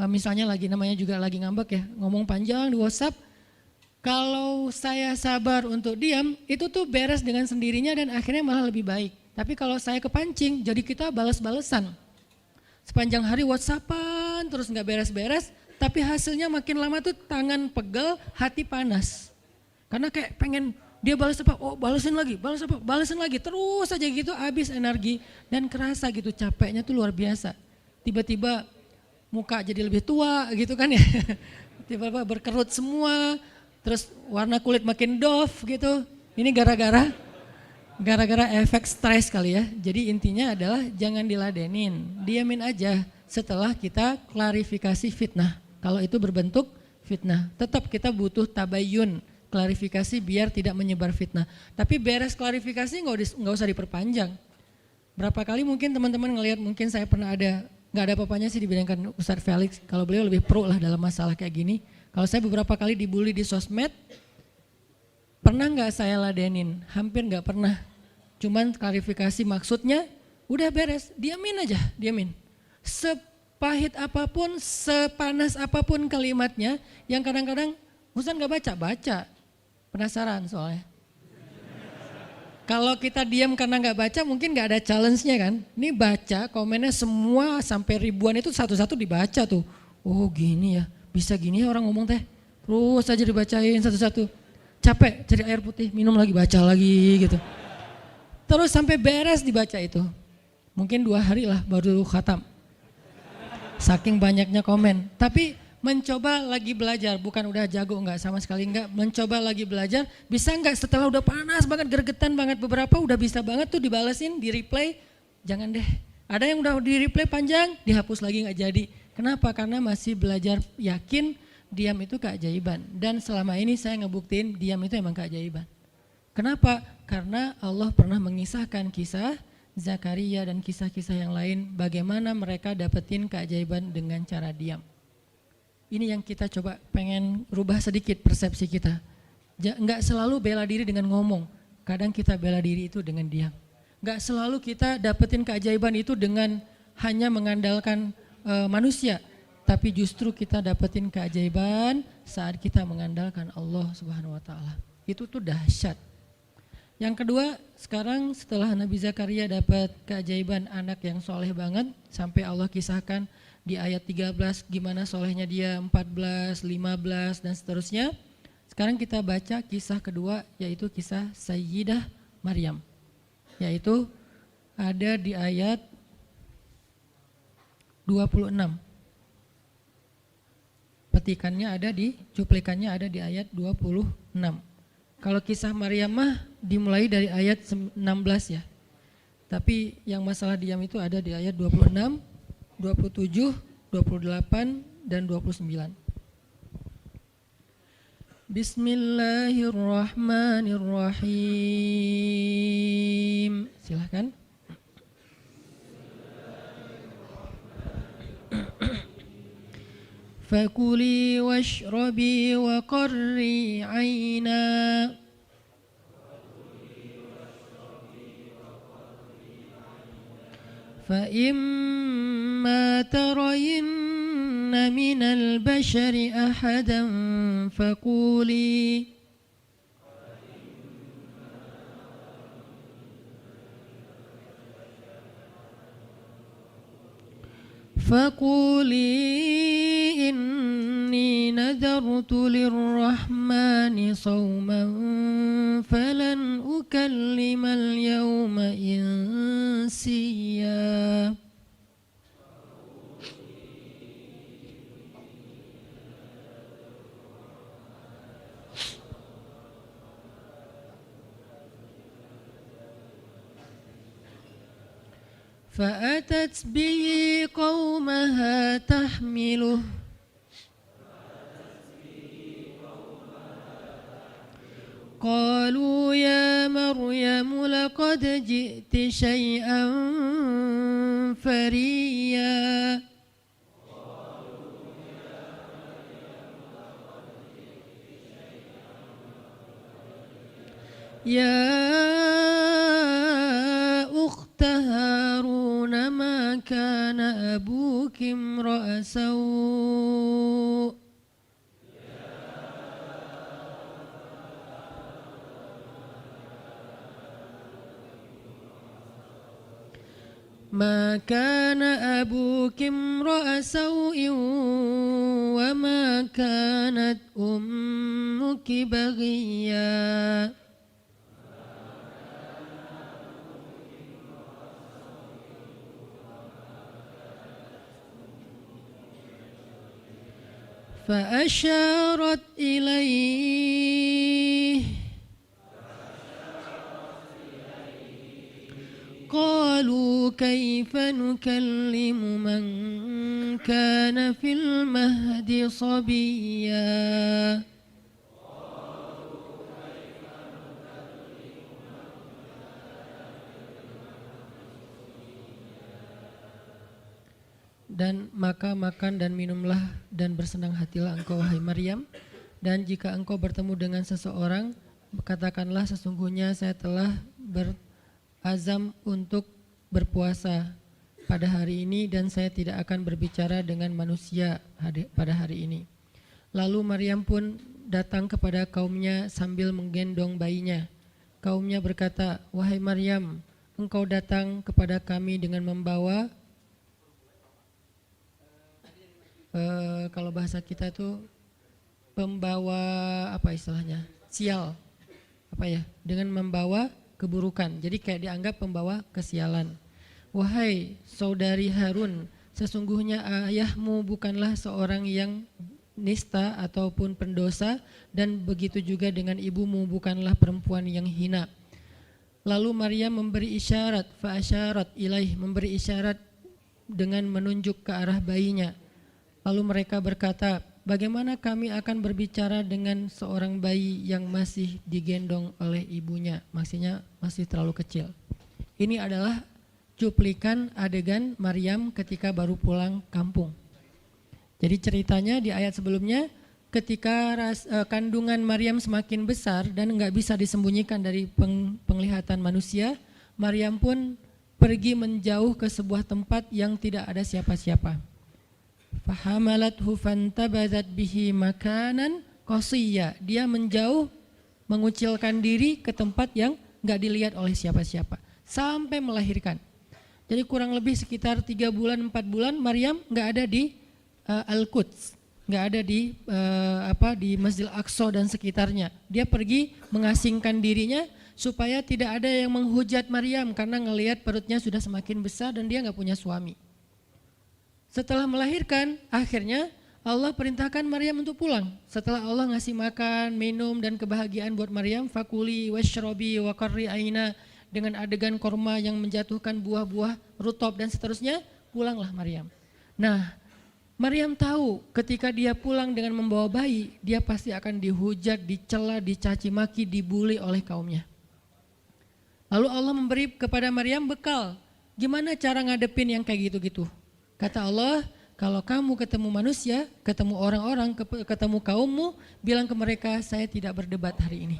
misalnya namanya juga lagi ngambek ya, ngomong panjang di WhatsApp. Kalau saya sabar untuk diam, itu tuh beres dengan sendirinya dan akhirnya malah lebih baik. Tapi kalau saya kepancing, jadi kita balas-balesan. Sepanjang hari WhatsAppan terus nggak beres-beres, tapi hasilnya makin lama tuh tangan pegel, hati panas. Karena kayak pengen dia balas apa, oh balasin lagi, balasin lagi, terus aja gitu habis energi dan kerasa gitu capeknya tuh luar biasa. Tiba-tiba muka jadi lebih tua gitu kan ya, tiba-tiba berkerut semua, terus warna kulit makin doff gitu. Ini gara-gara efek stres kali ya. Jadi intinya adalah jangan diladenin, diamin aja setelah kita klarifikasi fitnah. Kalau itu berbentuk fitnah, tetap kita butuh tabayun. Klarifikasi biar tidak menyebar fitnah. Tapi beres klarifikasi nggak usah diperpanjang. Berapa kali mungkin teman-teman ngelihat, mungkin saya pernah nggak ada apa-apanya sih dibandingkan Ustadz Felix. Kalau beliau lebih pro lah dalam masalah kayak gini. Kalau saya beberapa kali dibully di sosmed, Pernah nggak saya ladenin? Hampir nggak pernah. Cuman klarifikasi maksudnya, udah beres, diamin aja, diamin. Sepahit apapun, sepanas apapun kalimatnya, yang kadang-kadang Ustaz nggak baca, penasaran soalnya. Kalau kita diam karena nggak baca mungkin nggak ada challenge-nya kan. Ini baca komennya semua sampai ribuan itu satu-satu dibaca tuh. Oh gini ya, bisa gini ya orang ngomong teh. Terus aja dibacain satu-satu. Capek cari air putih, minum lagi, baca lagi gitu. Terus sampai beres dibaca itu. Mungkin 2 hari lah baru khatam. Saking banyaknya komen. Tapi mencoba lagi belajar, bukan udah jago enggak, sama sekali enggak. Mencoba lagi belajar, bisa enggak setelah udah panas banget, gergetan banget beberapa, udah bisa banget tuh dibalesin, di replay. Jangan deh, ada yang udah di replay panjang, dihapus lagi enggak jadi. Kenapa? Karena masih belajar yakin diam itu keajaiban. Dan selama ini saya ngebuktiin diam itu emang keajaiban. Kenapa? Karena Allah pernah mengisahkan kisah Zakaria dan kisah-kisah yang lain, bagaimana mereka dapetin keajaiban dengan cara diam. Ini yang kita coba pengen rubah sedikit persepsi kita. Enggak selalu bela diri dengan ngomong, kadang kita bela diri itu dengan diam. Enggak selalu kita dapetin keajaiban itu dengan hanya mengandalkan manusia, tapi justru kita dapetin keajaiban saat kita mengandalkan Allah Subhanahu wa taala. Itu tuh dahsyat. Yang kedua, sekarang setelah Nabi Zakaria dapat keajaiban anak yang soleh banget, sampai Allah kisahkan di ayat 13 gimana solehnya dia, 14, 15 dan seterusnya. Sekarang kita baca kisah kedua, yaitu kisah Sayyidah Maryam. Yaitu ada di ayat 26. Petikannya ada di, cuplikannya ada di ayat 26. Kalau kisah Maryam mah dimulai dari ayat 16 ya. Tapi yang masalah diam itu ada di ayat 26, 27, 28, dan 29. Bismillahirrahmanirrahim. Silahkan. Fakuli washrabi wa qarri aina. فإما ترين من البشر أحدا فقولي إني نذرت للرحمن صوما فلن أكلم اليوم إنسيا. فأتت به قومها تحمله قالوا يا مريم لقد جئت شيئا فريا. يا أخت هارون ما كان أبوك امرأ سوء ما كان أبوك امرأ سوء وما كانت أمك بغيا. فأشارت إليه قالوا كيف نكلم من كان في المهد صبيا. Dan maka makan dan minumlah dan bersenang hatilah engkau wahai Maryam, dan jika engkau bertemu dengan seseorang katakanlah sesungguhnya saya telah berazam untuk berpuasa pada hari ini dan saya tidak akan berbicara dengan manusia pada hari ini. Lalu Maryam pun datang kepada kaumnya sambil menggendong bayinya. Kaumnya berkata, "Wahai Maryam, engkau datang kepada kami dengan membawa," kalau bahasa kita itu pembawa apa istilahnya? Sial. Apa ya? Dengan membawa keburukan. Jadi kayak dianggap pembawa kesialan. "Wahai saudari Harun, sesungguhnya ayahmu bukanlah seorang yang nista ataupun pendosa dan begitu juga dengan ibumu bukanlah perempuan yang hina." Lalu Maryam memberi isyarat, fa'asyarat ilaih, memberi isyarat dengan menunjuk ke arah bayinya. Lalu mereka berkata, "Bagaimana kami akan berbicara dengan seorang bayi yang masih digendong oleh ibunya?" Maksudnya masih terlalu kecil. Ini adalah cuplikan adegan Maryam ketika baru pulang kampung. Jadi ceritanya di ayat sebelumnya, ketika kandungan Maryam semakin besar dan enggak bisa disembunyikan dari penglihatan manusia, Maryam pun pergi menjauh ke sebuah tempat yang tidak ada siapa-siapa. Fahamalathu fantabazat bihi makanan qasiyya. Dia menjauh, mengucilkan diri ke tempat yang enggak dilihat oleh siapa-siapa sampai melahirkan. Jadi kurang lebih sekitar 3 bulan 4 bulan Maryam enggak ada di Al-Quds, enggak ada di di Masjidil Aqsa dan sekitarnya. Dia pergi mengasingkan dirinya supaya tidak ada yang menghujat Maryam karena ngelihat perutnya sudah semakin besar dan dia enggak punya suami. Setelah melahirkan, akhirnya Allah perintahkan Maryam untuk pulang. Setelah Allah ngasih makan, minum dan kebahagiaan buat Maryam, fakuli washrobi wa qarri aina, dengan adegan korma yang menjatuhkan buah-buah rutop dan seterusnya, pulanglah Maryam. Nah, Maryam tahu ketika dia pulang dengan membawa bayi, dia pasti akan dihujat, dicela, dicaci maki, dibully oleh kaumnya. Lalu Allah memberi kepada Maryam bekal. Gimana cara ngadepin yang kayak gitu-gitu? Kata Allah, kalau kamu ketemu manusia, ketemu orang-orang, ketemu kaummu, bilang ke mereka, saya tidak berdebat hari ini.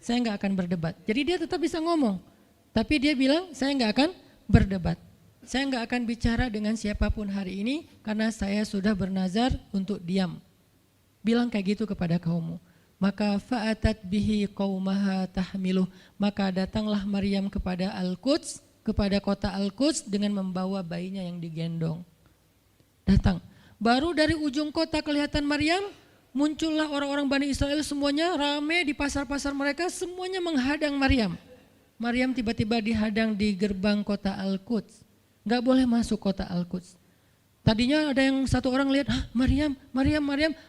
Saya enggak akan berdebat. Jadi dia tetap bisa ngomong. Tapi dia bilang, saya enggak akan berdebat. Saya enggak akan bicara dengan siapapun hari ini karena saya sudah bernazar untuk diam. Bilang kayak gitu kepada kaummu. Maka fa'atat bihi qaumaha tahmiluh. Maka datanglah Maryam kepada Al-Quds, kepada kota Al-Quds dengan membawa bayinya yang digendong. Datang. Baru dari ujung kota kelihatan Maryam, muncullah orang-orang Bani Israel semuanya rame di pasar-pasar mereka, semuanya menghadang Maryam. Maryam tiba-tiba dihadang di gerbang kota Al-Quds. Gak boleh masuk kota Al-Quds. Tadinya ada yang satu orang lihat, Maryam,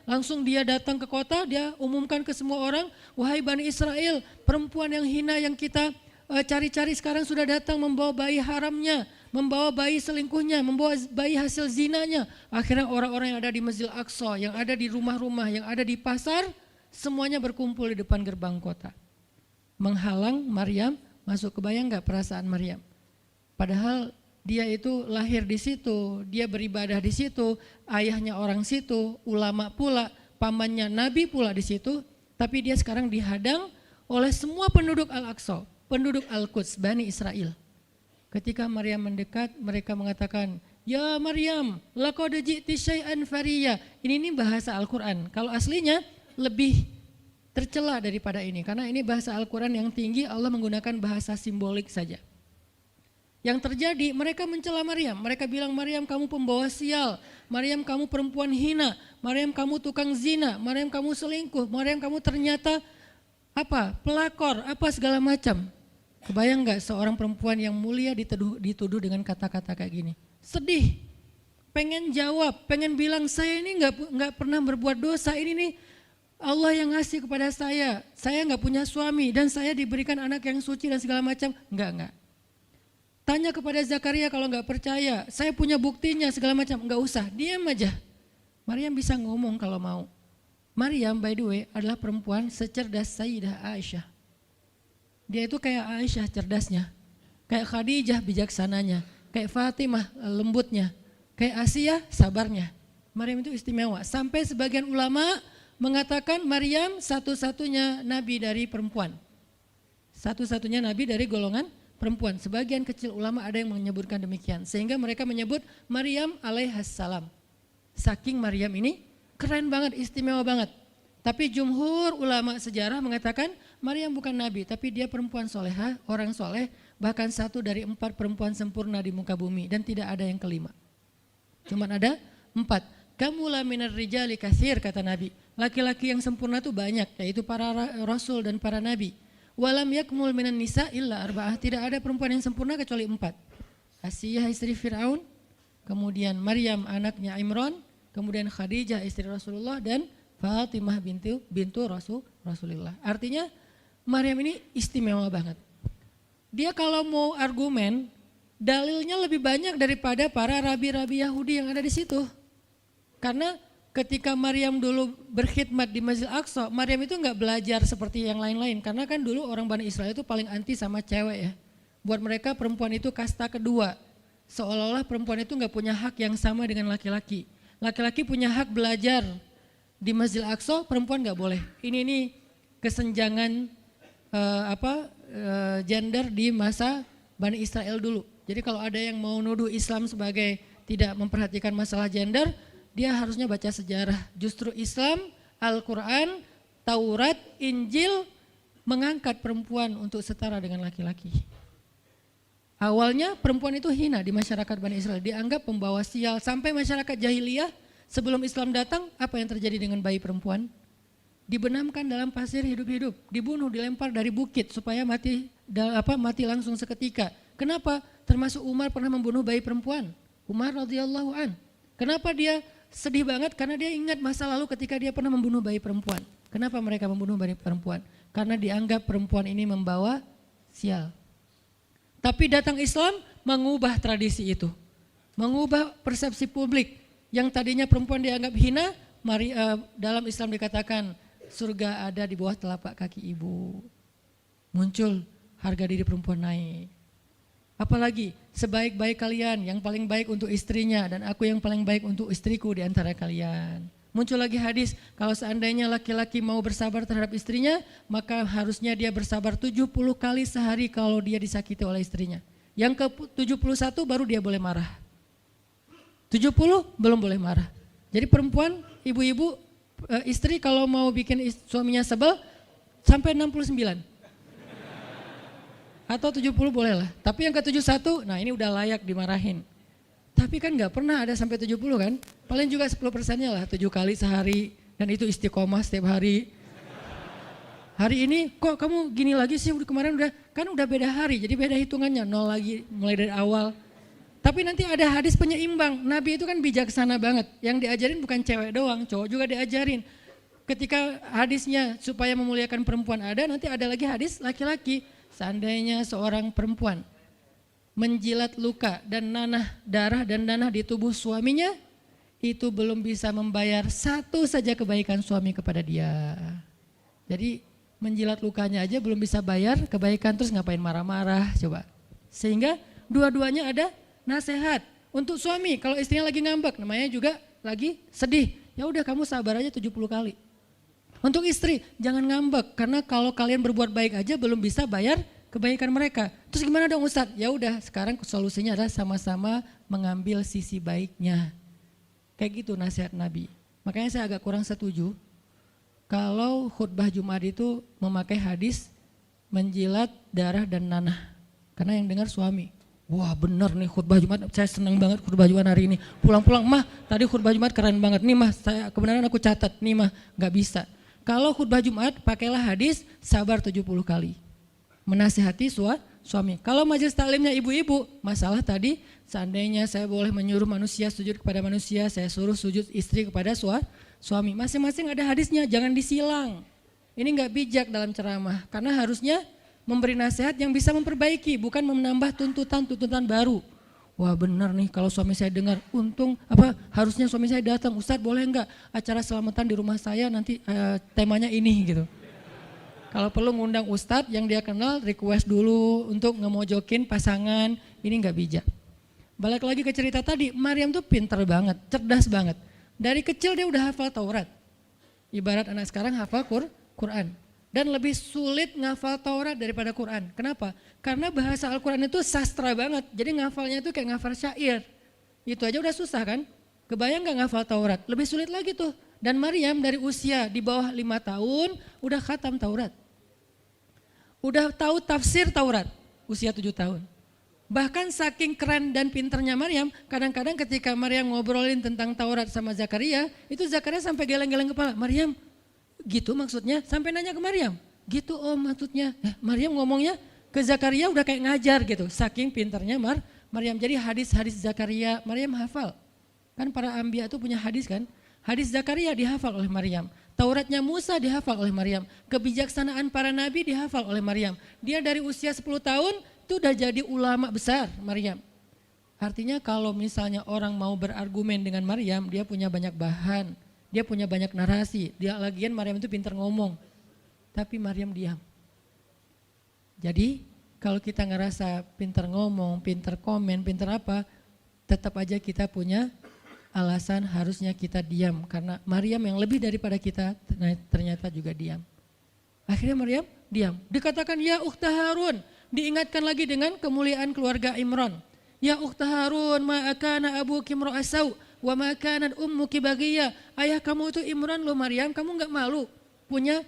langsung dia datang ke kota, dia umumkan ke semua orang, wahai Bani Israel, perempuan yang hina yang kita cari-cari sekarang sudah datang membawa bayi haramnya, membawa bayi selingkuhnya, membawa bayi hasil zinanya. Akhirnya orang-orang yang ada di Masjidil Aqsa, yang ada di rumah-rumah, yang ada di pasar, semuanya berkumpul di depan gerbang kota. Menghalang Maryam masuk. Kebayang gak perasaan Maryam? Padahal dia itu lahir di situ, dia beribadah di situ, ayahnya orang situ, ulama pula, pamannya nabi pula di situ, tapi dia sekarang dihadang oleh semua penduduk Al-Aqsa, penduduk Al-Quds, Bani Israel. Ketika Maryam mendekat, mereka mengatakan, "Ya Maryam, laqad ji'ti syai'an fariya." Ini bahasa Al-Quran. Kalau aslinya lebih tercela daripada ini, karena ini bahasa Al-Quran yang tinggi, Allah menggunakan bahasa simbolik saja. Yang terjadi, mereka mencela Maryam. Mereka bilang, Maryam kamu pembawa sial, Maryam kamu perempuan hina, Maryam kamu tukang zina, Maryam kamu selingkuh, Maryam kamu ternyata pelakor, segala macam. Kebayang gak seorang perempuan yang mulia dituduh dengan kata-kata kayak gini? Sedih, pengen jawab, pengen bilang saya ini gak pernah berbuat dosa, ini nih Allah yang ngasih kepada saya gak punya suami dan saya diberikan anak yang suci dan segala macam. Enggak. Tanya kepada Zakaria kalau gak percaya, saya punya buktinya segala macam, enggak usah, diam aja. Maryam bisa ngomong kalau mau. Maryam by the way adalah perempuan secerdas Sayyidah Aisyah. Dia itu kayak Aisyah cerdasnya, kayak Khadijah bijaksananya, kayak Fatimah lembutnya, kayak Asiyah sabarnya. Maryam itu istimewa. Sampai sebagian ulama mengatakan Maryam satu-satunya nabi dari perempuan. Satu-satunya nabi dari golongan perempuan. Sebagian kecil ulama ada yang menyebutkan demikian. Sehingga mereka menyebut Maryam alaihassalam. Saking Maryam ini keren banget, istimewa banget. Tapi jumhur ulama sejarah mengatakan Maryam bukan nabi, tapi dia perempuan solehah, orang soleh, bahkan satu dari 4 perempuan sempurna di muka bumi dan tidak ada yang kelima. Cuman ada 4. Kamula minar rijali katsir, kata Nabi. Laki-laki yang sempurna itu banyak, yaitu para rasul dan para nabi. Walam yakmul minan nisa illa arba'ah. Tidak ada perempuan yang sempurna kecuali 4. Asiyah istri Fir'aun, kemudian Maryam anaknya Imran, kemudian Khadijah istri Rasulullah, dan Fatimah bintu Rasulullah. Artinya Maryam ini istimewa banget. Dia kalau mau argumen, dalilnya lebih banyak daripada para rabi-rabi Yahudi yang ada di situ. Karena ketika Maryam dulu berkhidmat di Masjid Aqsa, Maryam itu enggak belajar seperti yang lain-lain. Karena kan dulu orang Bani Israel itu paling anti sama cewek ya. Buat mereka perempuan itu kasta kedua. Seolah-olah perempuan itu enggak punya hak yang sama dengan laki-laki. Laki-laki punya hak belajar di Masjid Aqsa, perempuan enggak boleh. Ini kesenjangan gender di masa Bani Israel dulu. Jadi kalau ada yang mau nuduh Islam sebagai tidak memperhatikan masalah gender, dia harusnya baca sejarah. Justru Islam, Al-Quran, Taurat, Injil mengangkat perempuan untuk setara dengan laki-laki. Awalnya perempuan itu hina di masyarakat Bani Israel, dianggap pembawa sial. Sampai masyarakat jahiliyah sebelum Islam datang, apa yang terjadi dengan bayi perempuan? Dibenamkan dalam pasir hidup-hidup, dibunuh, dilempar dari bukit supaya mati langsung seketika. Kenapa? Termasuk Umar pernah membunuh bayi perempuan. Umar radhiyallahu an. Kenapa dia sedih banget? Karena dia ingat masa lalu ketika dia pernah membunuh bayi perempuan. Kenapa mereka membunuh bayi perempuan? Karena dianggap perempuan ini membawa sial. Tapi datang Islam mengubah tradisi itu. Mengubah persepsi publik. Yang tadinya perempuan dianggap hina, dalam Islam dikatakan surga ada di bawah telapak kaki ibu. Muncul harga diri perempuan naik. Apalagi sebaik-baik kalian yang paling baik untuk istrinya dan aku yang paling baik untuk istriku di antara kalian. Muncul lagi hadis, kalau seandainya laki-laki mau bersabar terhadap istrinya, maka harusnya dia bersabar 70 kali sehari kalau dia disakiti oleh istrinya. Yang ke-71 baru dia boleh marah. 70 belum boleh marah. Jadi perempuan, ibu-ibu, istri kalau mau bikin suaminya sebel sampai 69. Atau 70 boleh lah. Tapi yang ke-71, nah ini udah layak dimarahin. Tapi kan gak pernah ada sampai 70 kan. Paling juga 10%-nya lah, 7 kali sehari. Dan itu istiqomah setiap hari. Hari ini kok kamu gini lagi sih, kemarin udah beda hari. Jadi beda hitungannya, 0 lagi mulai dari awal. Tapi nanti ada hadis penyeimbang. Nabi itu kan bijaksana banget. Yang diajarin bukan cewek doang, cowok juga diajarin. Ketika hadisnya supaya memuliakan perempuan ada, nanti ada lagi hadis laki-laki. Seandainya seorang perempuan menjilat luka dan darah dan nanah di tubuh suaminya, itu belum bisa membayar satu saja kebaikan suami kepada dia. Jadi menjilat lukanya aja belum bisa bayar kebaikan, terus ngapain marah-marah coba. Sehingga dua-duanya ada nasihat untuk suami. Kalau istrinya lagi ngambek, namanya juga lagi sedih, ya udah kamu sabar aja 70 kali. Untuk istri, jangan ngambek, karena kalau kalian berbuat baik aja belum bisa bayar kebaikan mereka. Terus gimana dong Ustadz? Ya udah, sekarang solusinya adalah sama-sama mengambil sisi baiknya. Kayak gitu nasihat Nabi. Makanya saya agak kurang setuju kalau khutbah Jumat itu memakai hadis menjilat darah dan nanah. Karena yang dengar suami. Wah bener nih khutbah Jumat, saya senang banget khutbah Jumat hari ini. Pulang-pulang, mah tadi khutbah Jumat keren banget. Nih mah, kebenaran aku catat, nih mah gak bisa. Kalau khutbah Jumat pakailah hadis sabar 70 kali. Menasihati suami. Kalau majelis taklimnya ibu-ibu, masalah tadi seandainya saya boleh menyuruh manusia sujud kepada manusia, saya suruh sujud istri kepada suami. Masing-masing ada hadisnya, jangan disilang. Ini gak bijak dalam ceramah, karena harusnya memberi nasihat yang bisa memperbaiki, bukan menambah tuntutan baru. Wah benar nih kalau suami saya dengar, untung harusnya suami saya datang, Ustadz boleh enggak acara selamatan di rumah saya nanti temanya ini gitu. Kalau perlu ngundang Ustadz yang dia kenal, request dulu untuk ngemojokin pasangan, ini enggak bijak. Balik lagi ke cerita tadi, Maryam tuh pintar banget, cerdas banget. Dari kecil dia udah hafal Taurat. Ibarat anak sekarang hafal Quran. Dan lebih sulit ngafal Taurat daripada Quran. Kenapa? Karena bahasa Al-Quran itu sastra banget. Jadi ngafalnya itu kayak ngafal syair. Itu aja udah susah kan? Kebayang gak ngafal Taurat? Lebih sulit lagi tuh. Dan Maryam dari usia di bawah 5 tahun udah khatam Taurat. Udah tahu tafsir Taurat usia 7 tahun. Bahkan saking keren dan pinternya Maryam, kadang-kadang ketika Maryam ngobrolin tentang Taurat sama Zakaria, itu Zakaria sampai geleng-geleng kepala. Maryam, gitu maksudnya? Sampai nanya ke Maryam, gitu om maksudnya. Maryam ngomongnya ke Zakaria udah kayak ngajar gitu, saking pinternya Maryam. Jadi hadis-hadis Zakaria, Maryam hafal. Kan para anbiya itu punya hadis kan? Hadis Zakaria dihafal oleh Maryam. Tauratnya Musa dihafal oleh Maryam. Kebijaksanaan para nabi dihafal oleh Maryam. Dia dari usia 10 tahun itu udah jadi ulama besar Maryam. Artinya kalau misalnya orang mau berargumen dengan Maryam, dia punya banyak bahan, dia punya banyak narasi. Dia lagian Maryam itu pintar ngomong, tapi Maryam diam. Jadi kalau kita ngerasa pintar ngomong, pintar komen, pintar apa, tetap aja kita punya alasan harusnya kita diam. Karena Maryam yang lebih daripada kita ternyata juga diam. Akhirnya Maryam diam. Dikatakan ya ukhta Harun. Diingatkan lagi dengan kemuliaan keluarga Imran. Ya ukhta Harun ma akana abuki imra'asau wa ma kanat ummuki baghiyya. Ayah kamu itu Imran loh Maryam, kamu enggak malu punya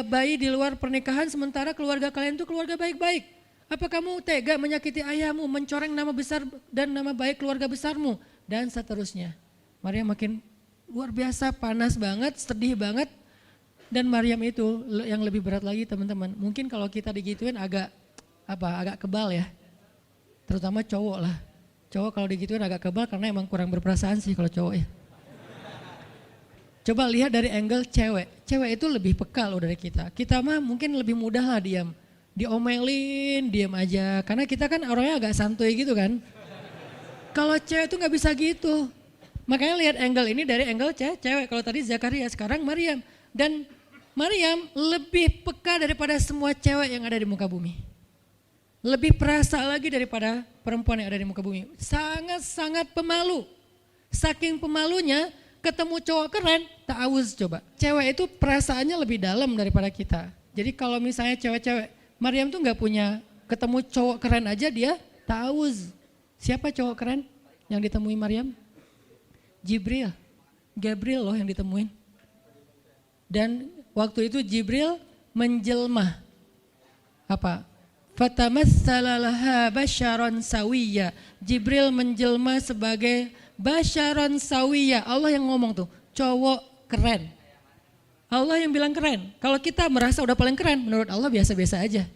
bayi di luar pernikahan sementara keluarga kalian itu keluarga baik-baik. Apa kamu tega menyakiti ayahmu, mencoreng nama besar dan nama baik keluarga besarmu dan seterusnya. Maryam makin luar biasa, panas banget, sedih banget. Dan Maryam itu yang lebih berat lagi teman-teman. Mungkin kalau kita digituin agak kebal ya. Terutama cowok lah. Cowok kalau digituin agak kebal karena emang kurang berperasaan sih kalau cowok ya. Coba lihat dari angle cewek. Cewek itu lebih peka loh dari kita. Kita mah mungkin lebih mudah lah diam. Diomelin, diam aja. Karena kita kan orangnya agak santuy gitu kan. Kalau cewek itu gak bisa gitu. Makanya lihat angle ini dari angle cewek. Kalau tadi Zakaria, sekarang Maryam. Dan Maryam lebih peka daripada semua cewek yang ada di muka bumi. Lebih perasa lagi daripada perempuan yang ada di muka bumi. Sangat-sangat pemalu. Saking pemalunya ketemu cowok keren, ta'awuz coba. Cewek itu perasaannya lebih dalam daripada kita. Jadi kalau misalnya cewek-cewek, Maryam tuh gak punya ketemu cowok keren aja dia ta'awuz. Siapa cowok keren yang ditemui Maryam? Jibril. Gabriel loh yang ditemuin. Dan waktu itu Jibril menjelma. Apa? Fatamassala laha basyaran sawiyya. Jibril menjelma sebagai basyaran sawiyya. Allah yang ngomong tuh, cowok keren. Allah yang bilang keren. Kalau kita merasa udah paling keren, menurut Allah biasa-biasa aja.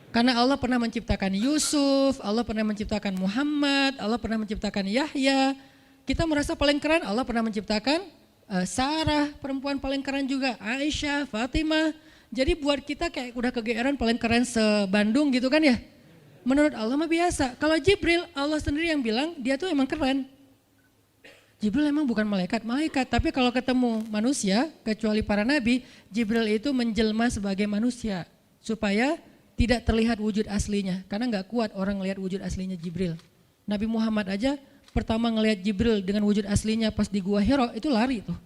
Karena Allah pernah menciptakan Yusuf, Allah pernah menciptakan Muhammad, Allah pernah menciptakan Yahya. Kita merasa paling keren, Allah pernah menciptakan Sarah, perempuan paling keren juga, Aisyah, Fatimah. Jadi buat kita kayak udah kegeeran paling keren se-Bandung gitu kan ya. Menurut Allah mah biasa. Kalau Jibril, Allah sendiri yang bilang dia tuh emang keren. Jibril emang bukan malaikat, tapi kalau ketemu manusia, kecuali para nabi, Jibril itu menjelma sebagai manusia. Supaya tidak terlihat wujud aslinya, karena gak kuat orang ngelihat wujud aslinya Jibril. Nabi Muhammad aja pertama ngelihat Jibril dengan wujud aslinya pas di Gua Hira itu lari tuh.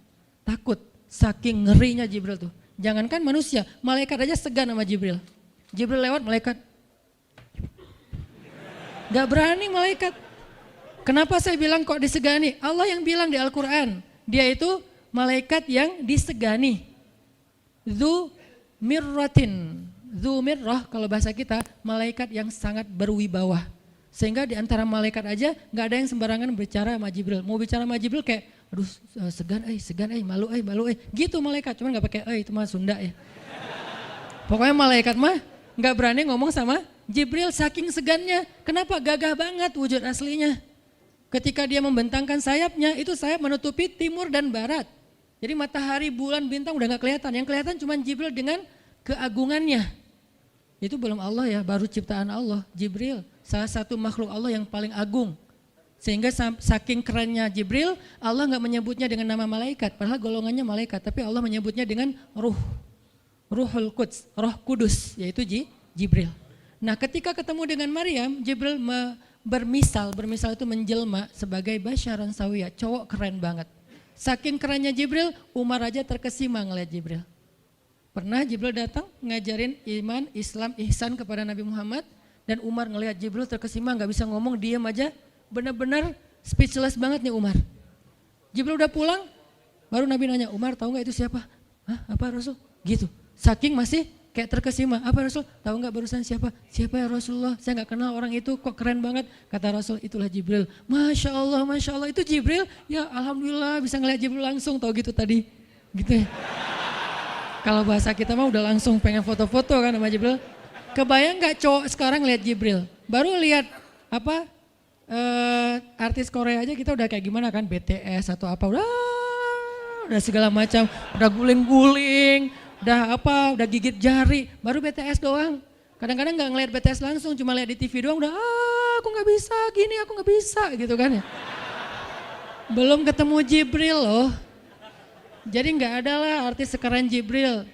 Takut, saking ngerinya Jibril tuh. Jangankan manusia, malaikat aja segan sama Jibril. Jibril lewat malaikat. Gak berani malaikat. Kenapa saya bilang kok disegani? Allah yang bilang di Al-Quran. Dia itu malaikat yang disegani. Dzu mirratin. Dzu mirrah kalau bahasa kita malaikat yang sangat berwibawa. Sehingga di antara malaikat aja gak ada yang sembarangan bicara sama Jibril. Mau bicara sama Jibril kayak aduh segan malu gitu malaikat, cuman gak pakai itu mah Sunda ya. Pokoknya malaikat mah gak berani ngomong sama Jibril saking segannya. Kenapa? Gagah banget wujud aslinya. Ketika dia membentangkan sayapnya, itu sayap menutupi timur dan barat. Jadi matahari, bulan, bintang udah gak kelihatan. Yang kelihatan cuma Jibril dengan keagungannya. Itu belum Allah ya, baru ciptaan Allah. Jibril salah satu makhluk Allah yang paling agung. Sehingga saking kerennya Jibril, Allah gak menyebutnya dengan nama malaikat. Padahal golongannya malaikat, tapi Allah menyebutnya dengan Ruhul Quds, Roh Kudus, yaitu Jibril. Nah ketika ketemu dengan Maryam, Jibril bermisal itu menjelma sebagai basyaran sawiyah, cowok keren banget. Saking kerennya Jibril, Umar aja terkesima ngeliat Jibril. Pernah Jibril datang ngajarin iman, Islam, ihsan kepada Nabi Muhammad. Dan Umar ngeliat Jibril terkesima, gak bisa ngomong, diem aja. Benar-benar speechless banget nih Umar. Jibril udah pulang, baru Nabi nanya, Umar tahu gak itu siapa? Hah, apa Rasul? Gitu. Saking masih kayak terkesima, apa Rasul? Tahu nggak barusan siapa? Siapa ya Rasulullah? Saya nggak kenal orang itu, kok keren banget. Kata Rasul, itulah Jibril. Masya Allah, itu Jibril. Ya Alhamdulillah bisa ngeliat Jibril langsung, tahu gitu tadi. Gitu ya. Kalau bahasa kita mah udah langsung pengen foto-foto kan sama Jibril. Kebayang nggak cowok sekarang lihat Jibril? Baru lihat apa artis Korea aja kita udah kayak gimana kan, BTS atau apa, udah segala macam, udah guling-guling. Udah gigit jari, baru BTS doang. Kadang-kadang nggak ngeliat BTS langsung, cuma lihat di TV doang udah aku nggak bisa gini, aku nggak bisa gitu kan ya. Belum ketemu Jibril loh. Jadi nggak ada lah artis sekeren Jibril.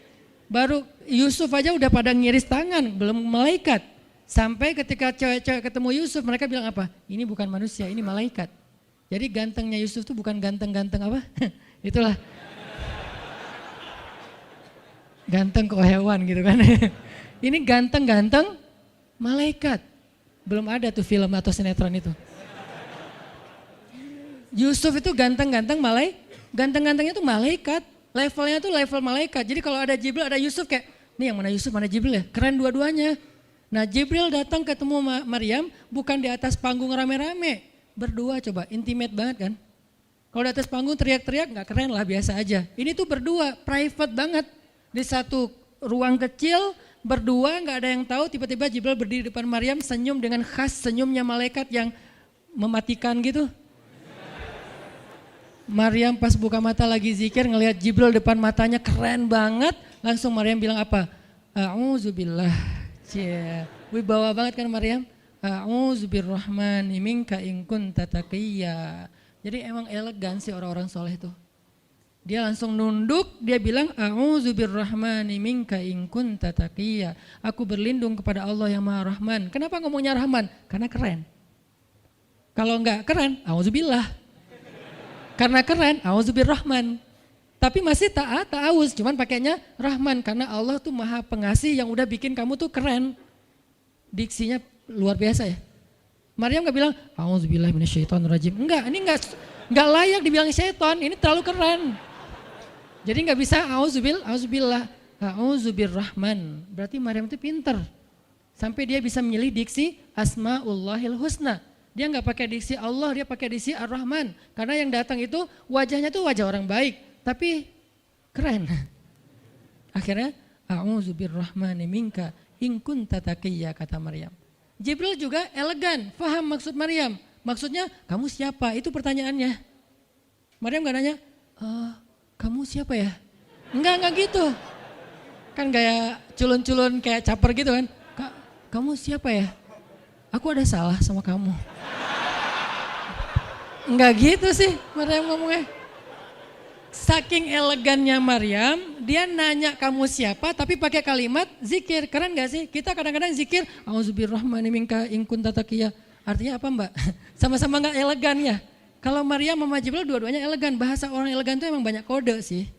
Baru Yusuf aja udah pada ngiris tangan, belum malaikat. Sampai ketika cewek-cewek ketemu Yusuf mereka bilang apa? Ini bukan manusia, ini malaikat. Jadi gantengnya Yusuf tuh bukan ganteng-ganteng apa? Itulah. Ganteng kok hewan gitu kan. Ini ganteng-ganteng malaikat. Belum ada tuh film atau sinetron itu. Yusuf itu ganteng-ganteng ganteng-gantengnya tuh malaikat. Levelnya tuh level malaikat. Jadi kalau ada Jibril, ada Yusuf kayak, nih yang mana Yusuf, mana Jibril ya? Keren dua-duanya. Nah Jibril datang ketemu Maryam bukan di atas panggung rame-rame. Berdua coba, intimate banget kan. Kalau di atas panggung teriak-teriak gak keren lah, biasa aja. Ini tuh berdua, private banget. Di satu ruang kecil, berdua gak ada yang tahu, tiba-tiba Jibril berdiri di depan Maryam senyum dengan khas senyumnya malaikat yang mematikan gitu. Maryam pas buka mata lagi zikir ngelihat Jibril depan matanya keren banget. Langsung Maryam bilang apa? A'udzubillah. Wibawa banget kan Maryam? A'udzubirrahmani minka in kunta taqiyya. Jadi emang elegan sih orang-orang soleh itu. Dia langsung nunduk, dia bilang a'udzubirrahmani minka in kunta taqiyya. Aku berlindung kepada Allah yang Maha Rahman. Kenapa ngomongnya Rahman? Karena keren. Kalau enggak keren, a'udzubillah. Karena keren, a'udzubirrahman. Tapi masih ta'awuz, cuman pakainya Rahman karena Allah tuh Maha Pengasih yang udah bikin kamu tuh keren. Diksinya luar biasa ya. Maryam enggak bilang a'udzubillahi minasyaitonirrajim. Enggak, ini enggak layak dibilang syaitan, ini terlalu keren. Jadi enggak bisa a'udzubillah, a'udzubirrahman. Berarti Maryam itu pinter. Sampai dia bisa memilih diksi Asmaullahil Husna. Dia nggak pakai diksi Allah, dia pakai diksi Ar-Rahman. Karena yang datang itu wajahnya tuh wajah orang baik, tapi keren. Akhirnya, a'udzubirrahmani minka in kunta taqiyya, kata Maryam. Jibril juga elegan, faham maksud Maryam. Maksudnya, kamu siapa? Itu pertanyaannya. Maryam nggak nanya, kamu siapa ya? Enggak gitu. Kan kayak culun-culun kayak caper gitu kan. Kamu siapa ya? Aku ada salah sama kamu. Enggak gitu sih Maryam ngomongnya. Saking elegannya Maryam, dia nanya kamu siapa tapi pakai kalimat zikir. Keren gak sih? Kita kadang-kadang zikir, a'udzubirrahmani minka in kunta taqiyya. Artinya apa Mbak? Sama-sama gak elegan ya. Kalau Maryam sama Jibril dua-duanya elegan. Bahasa orang elegan itu emang banyak kode sih.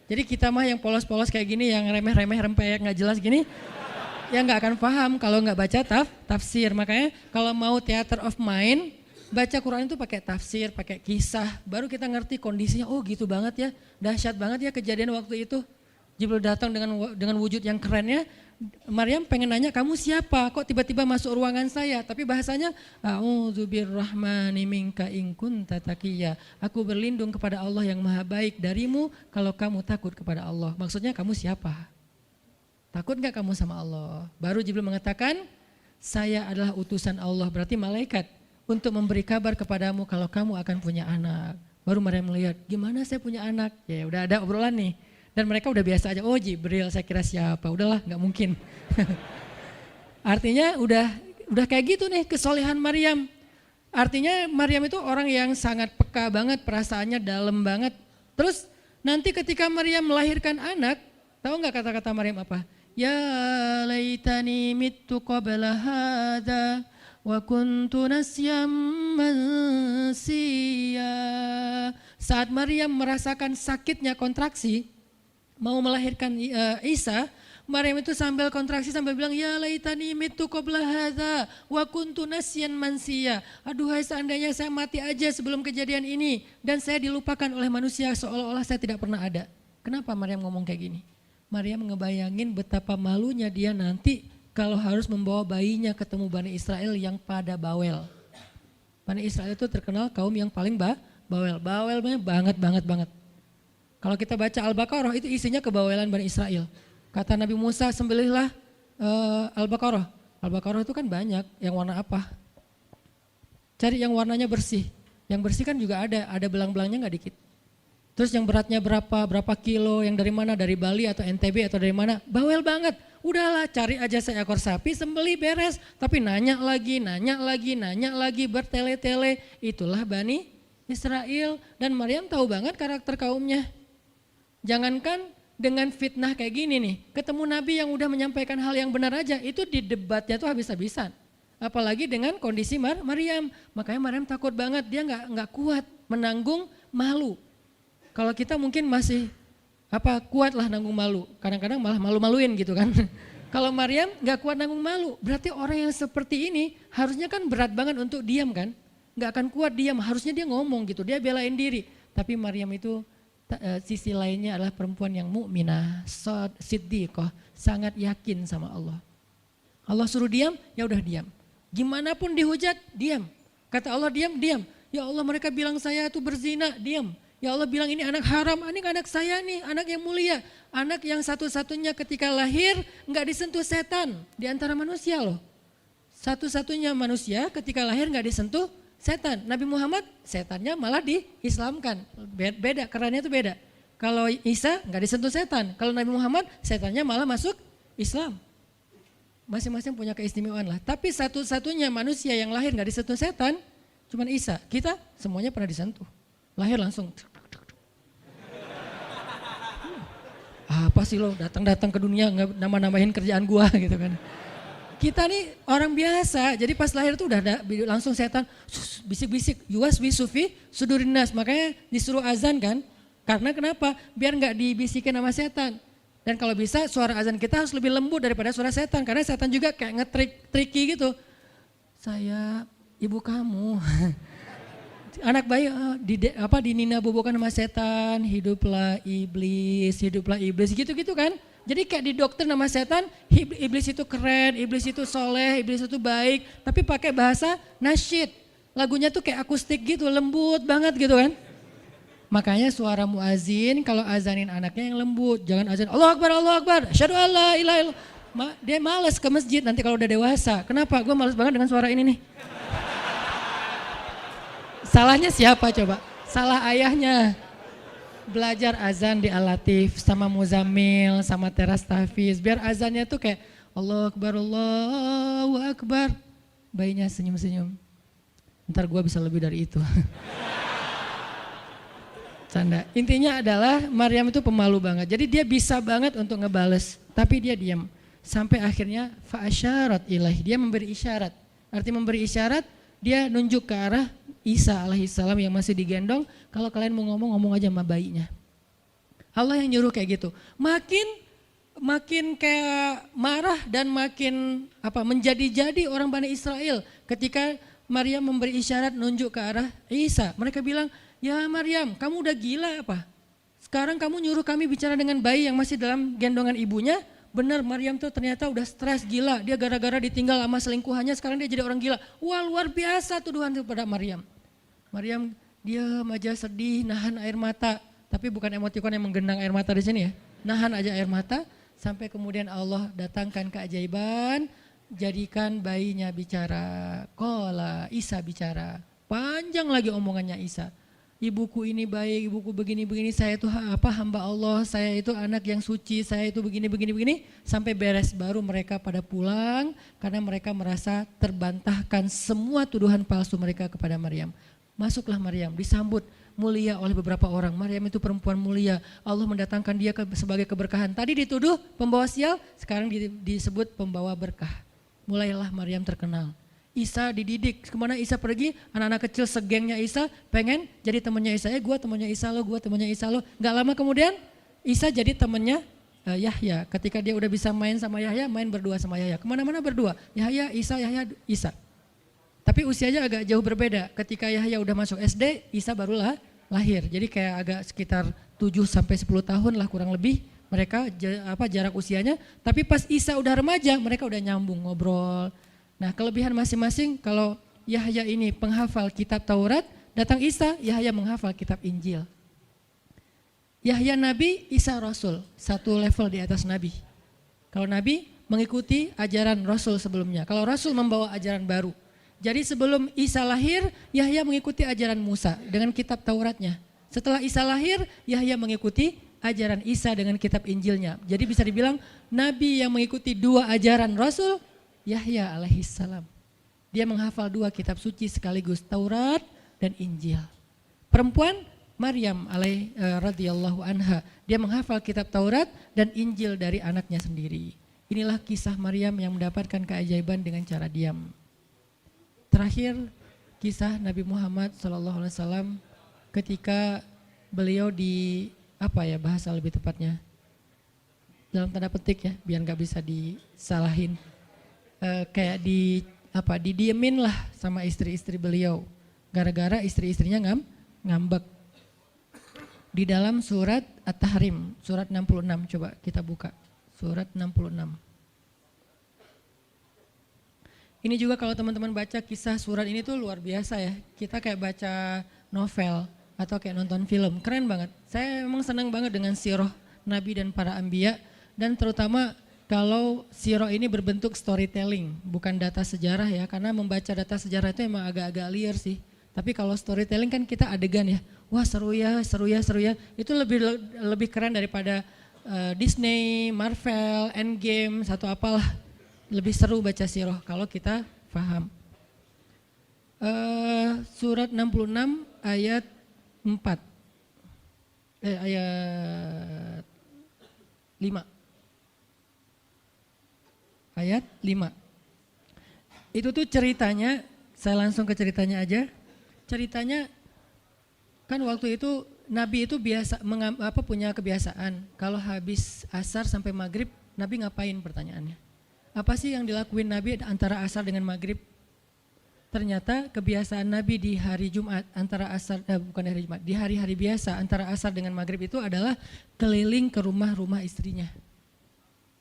Jadi kita mah yang polos-polos kayak gini, yang remeh-remeh rempeyek gak jelas gini, ya nggak akan paham kalau nggak baca tafsir. Makanya kalau mau theater of mind, baca Quran itu pakai tafsir, pakai kisah, baru kita ngerti kondisinya. Oh gitu banget ya, dahsyat banget ya kejadian waktu itu. Jibril datang dengan wujud yang kerennya. Maryam pengen nanya, kamu siapa? Kok tiba-tiba masuk ruangan saya? Tapi bahasanya, a'udzubirrahmani minka in kunta taqiyya. Aku berlindung kepada Allah yang Maha Baik darimu kalau kamu takut kepada Allah. Maksudnya kamu siapa? Takut gak kamu sama Allah? Baru Jibril mengatakan, saya adalah utusan Allah, berarti malaikat, untuk memberi kabar kepadamu kalau kamu akan punya anak. Baru Maryam melihat, gimana saya punya anak? Ya udah ada obrolan nih. Dan mereka udah biasa aja, oh Jibril saya kira siapa, udahlah gak mungkin. Artinya udah kayak gitu nih kesolehan Maryam. Artinya Maryam itu orang yang sangat peka banget, perasaannya dalam banget. Terus nanti ketika Maryam melahirkan anak, tahu gak kata-kata Maryam apa? Ya laitani mittu qabla hadha wa kuntu nasyam mansiya. Saat Maryam merasakan sakitnya kontraksi, mau melahirkan Isa, Maryam itu sambil kontraksi sambil bilang, ya laitani mitu qabla hadza wa kuntu nasyan mansiya. Aduhai seandainya saya mati aja sebelum kejadian ini dan saya dilupakan oleh manusia seolah-olah saya tidak pernah ada. Kenapa Maryam ngomong kayak gini? Maryam ngebayangin betapa malunya dia nanti kalau harus membawa bayinya ketemu Bani Israel yang pada bawel. Bani Israel itu terkenal kaum yang paling bawel. Bawelnya banget. Kalau kita baca Al-Baqarah itu isinya kebawelan Bani Israel. Kata Nabi Musa, sembelihlah Al-Baqarah. Al-Baqarah itu kan banyak, yang warna apa? Cari yang warnanya bersih. Yang bersih kan juga ada belang-belangnya nggak dikit. Terus yang beratnya berapa kilo, yang dari mana, dari Bali atau NTB atau dari mana, bawel banget. Udahlah cari aja seekor sapi, sembelih beres. Tapi nanya lagi, bertele-tele. Itulah Bani Israel. Dan Maryam tahu banget karakter kaumnya. Jangankan dengan fitnah kayak gini nih, ketemu Nabi yang udah menyampaikan hal yang benar aja, itu di debatnya tuh habis-habisan. Apalagi dengan kondisi Maryam. Makanya Maryam takut banget, dia nggak kuat menanggung malu. Kalau kita mungkin masih kuat lah nanggung malu, kadang-kadang malah malu-maluin gitu kan. Kalau Maryam nggak kuat nanggung malu, berarti orang yang seperti ini harusnya kan berat banget untuk diam kan, nggak akan kuat diam, harusnya dia ngomong gitu, dia belain diri. Tapi Maryam itu sisi lainnya adalah perempuan yang mukminah, siddiqah, sangat yakin sama Allah. Allah suruh diam, ya udah diam. Gimana pun dihujat, diam. Kata Allah diam. Ya Allah mereka bilang saya itu berzina, diam. Ya Allah bilang ini anak haram, ini anak saya nih, anak yang mulia. Anak yang satu-satunya ketika lahir nggak disentuh setan di antara manusia loh. Satu-satunya manusia ketika lahir nggak disentuh setan. Nabi Muhammad setannya malah diislamkan. Beda, kerannya itu beda. Kalau Isa nggak disentuh setan. Kalau Nabi Muhammad setannya malah masuk Islam. Masing-masing punya keistimewaan lah. Tapi satu-satunya manusia yang lahir nggak disentuh setan cuman Isa. Kita semuanya pernah disentuh. Lahir langsung. Apa sih lo datang-datang ke dunia nambah-nambahin kerjaan gua gitu kan. Kita nih orang biasa, jadi pas lahir tuh udah langsung setan bisik-bisik, yuwas bisufi sudurinas, makanya disuruh azan kan. Karena kenapa? Biar nggak dibisikin sama setan. Dan kalau bisa suara azan kita harus lebih lembut daripada suara setan, karena setan juga kayak nge-tricky gitu. Saya ibu kamu. Anak bayi dinina bobokan sama setan, hiduplah iblis gitu-gitu kan. Jadi kayak di dokter nama setan, iblis itu keren, iblis itu soleh, iblis itu baik, tapi pakai bahasa nasyid. Lagunya tuh kayak akustik gitu, lembut banget gitu kan. Makanya suara muazin kalau azanin anaknya yang lembut, jangan azan Allahu Akbar, asyhadu an la ilaha illallah. Dia malas ke masjid nanti kalau udah dewasa. Kenapa? Gue malas banget dengan suara ini nih. Salahnya siapa coba? Salah ayahnya. Belajar azan di Al-Latif sama Muzammil, sama Teras Tahfiz. Biar azannya tuh kayak Allahu Akbar. Bayinya senyum-senyum. Ntar gue bisa lebih dari itu. Canda. Intinya adalah Maryam itu pemalu banget. Jadi dia bisa banget untuk ngebales. Tapi dia diam. Sampai akhirnya fa'asyarat ilaih. Dia memberi isyarat. Arti memberi isyarat, dia nunjuk ke arah Isa alaihissalam yang masih digendong, kalau kalian mau ngomong aja sama bayinya. Allah yang nyuruh kayak gitu. Makin kayak marah dan makin menjadi-jadi orang Bani Israel ketika Maryam memberi isyarat nunjuk ke arah Isa. Mereka bilang, ya Maryam kamu udah gila apa? Sekarang kamu nyuruh kami bicara dengan bayi yang masih dalam gendongan ibunya. Benar Maryam tuh ternyata udah stres gila, dia gara-gara ditinggal sama selingkuhannya sekarang dia jadi orang gila. Wah luar biasa tuduhan kepada Maryam. Maryam diam aja sedih, nahan air mata, tapi bukan emotikon yang menggenang air mata di sini ya. Nahan aja air mata sampai kemudian Allah datangkan keajaiban, jadikan bayinya bicara. Qala Isa bicara. Panjang lagi omongannya Isa. Ibuku ini baik, ibuku begini-begini, saya itu hamba Allah, saya itu anak yang suci, saya itu begini-begini, sampai beres baru mereka pada pulang karena mereka merasa terbantahkan semua tuduhan palsu mereka kepada Maryam. Masuklah Maryam, disambut mulia oleh beberapa orang. Maryam itu perempuan mulia, Allah mendatangkan dia sebagai keberkahan. Tadi dituduh pembawa sial, sekarang disebut pembawa berkah. Mulailah Maryam terkenal. Isa dididik, kemana Isa pergi, anak-anak kecil segengnya Isa pengen jadi temannya Isa. Gue temannya Isa lo, gue temannya Isa lo. Gak lama kemudian Isa jadi temannya Yahya. Ketika dia udah bisa main sama Yahya, main berdua sama Yahya. Kemana-mana berdua, Yahya, Isa. Tapi usianya agak jauh berbeda. Ketika Yahya udah masuk SD, Isa barulah lahir. Jadi kayak agak sekitar 7-10 tahun lah kurang lebih mereka jarak usianya. Tapi pas Isa udah remaja, mereka udah nyambung ngobrol. Nah, kelebihan masing-masing, kalau Yahya ini penghafal kitab Taurat, datang Isa, Yahya menghafal kitab Injil. Yahya Nabi, Isa Rasul, satu level di atas Nabi. Kalau Nabi mengikuti ajaran Rasul sebelumnya, kalau Rasul membawa ajaran baru. Jadi sebelum Isa lahir, Yahya mengikuti ajaran Musa dengan kitab Tauratnya. Setelah Isa lahir, Yahya mengikuti ajaran Isa dengan kitab Injilnya. Jadi bisa dibilang Nabi yang mengikuti dua ajaran Rasul, Yahya alaihissalam. Dia menghafal dua kitab suci sekaligus, Taurat dan Injil. Perempuan Maryam radhiyallahu anha, dia menghafal kitab Taurat dan Injil dari anaknya sendiri. Inilah kisah Maryam yang mendapatkan keajaiban dengan cara diam. Terakhir kisah Nabi Muhammad SAW ketika beliau bahasa lebih tepatnya dalam tanda petik ya, biar nggak bisa disalahin. Kayak didiemin lah sama istri-istri beliau gara-gara istri-istrinya ngambek. Di dalam surat At-Tahrim, surat 66, coba kita buka surat 66. Ini juga kalau teman-teman baca kisah surat ini tuh luar biasa ya, kita kayak baca novel atau kayak nonton film, keren banget. Saya memang senang banget dengan sirah Nabi dan para anbiya, dan terutama kalau sirah ini berbentuk storytelling, bukan data sejarah ya, karena membaca data sejarah itu emang agak-agak liar sih. Tapi kalau storytelling kan kita adegan ya, wah seru ya, itu lebih keren daripada Disney, Marvel, Endgame, satu apalah. Lebih seru baca sirah kalau kita paham. Surat 66 ayat 4, ayat 5. Ayat 5. Itu tuh ceritanya, saya langsung ke ceritanya aja. Ceritanya kan waktu itu Nabi itu punya kebiasaan kalau habis asar sampai maghrib, Nabi ngapain pertanyaannya? Apa sih yang dilakuin Nabi antara asar dengan maghrib? Ternyata kebiasaan Nabi di hari Jumat di hari-hari biasa antara asar dengan maghrib itu adalah keliling ke rumah-rumah istrinya.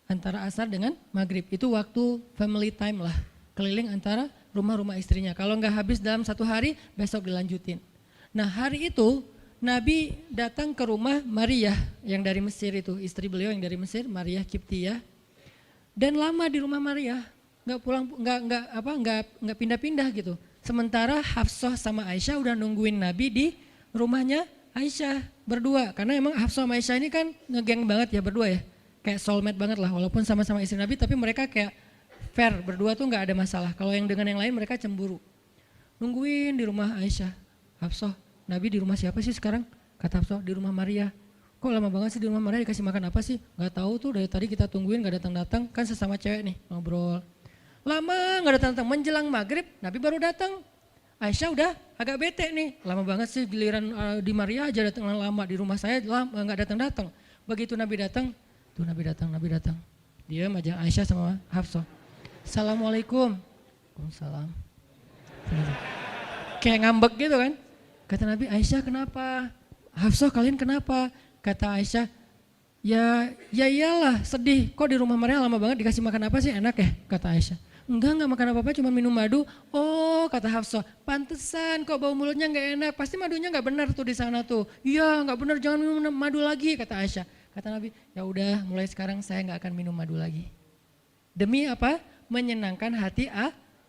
Antara asar dengan maghrib, itu waktu family time lah, keliling antara rumah-rumah istrinya. Kalau nggak habis dalam satu hari, besok dilanjutin. Nah hari itu Nabi datang ke rumah Maria yang dari Mesir itu, istri beliau yang dari Mesir, Maria Kiptiyah, dan lama di rumah Maria, nggak pindah-pindah gitu. Sementara Hafsah sama Aisyah udah nungguin Nabi di rumahnya Aisyah berdua, karena emang Hafsah sama Aisyah ini kan ngegeng banget ya berdua ya. Kayak soulmate banget lah, walaupun sama-sama istri Nabi, tapi mereka kayak fair, berdua tuh nggak ada masalah. Kalau yang dengan yang lain mereka cemburu. Nungguin di rumah Aisyah. Hafsah, Nabi di rumah siapa sih sekarang? Kata Hafsah, di rumah Maria. Kok lama banget sih di rumah Maria, dikasih makan apa sih? Gak tahu tuh, dari tadi kita tungguin gak datang-datang, kan sesama cewek nih ngobrol. Lama gak datang-datang, menjelang maghrib Nabi baru datang. Aisyah udah agak bete nih, lama banget sih giliran di Maria aja datang lama, di rumah saya gak datang-datang. Begitu Nabi datang, tuh Nabi datang. Dia aja Aisyah sama Hafsah. Assalamualaikum. Waalaikumsalam. Kayak ngambek gitu kan. Kata Nabi, Aisyah kenapa? Hafsah kalian kenapa? Kata Aisyah, ya iyalah sedih. Kok di rumah Maria lama banget, dikasih makan apa sih, enak ya? Kata Aisyah. Enggak makan apa-apa, cuma minum madu. Oh kata Hafsah, pantesan kok bau mulutnya gak enak. Pasti madunya gak benar tuh di sana tuh. Iya gak benar, jangan minum madu lagi, kata Aisyah. Kata Nabi, ya udah mulai sekarang saya nggak akan minum madu lagi. Demi apa? Menyenangkan hati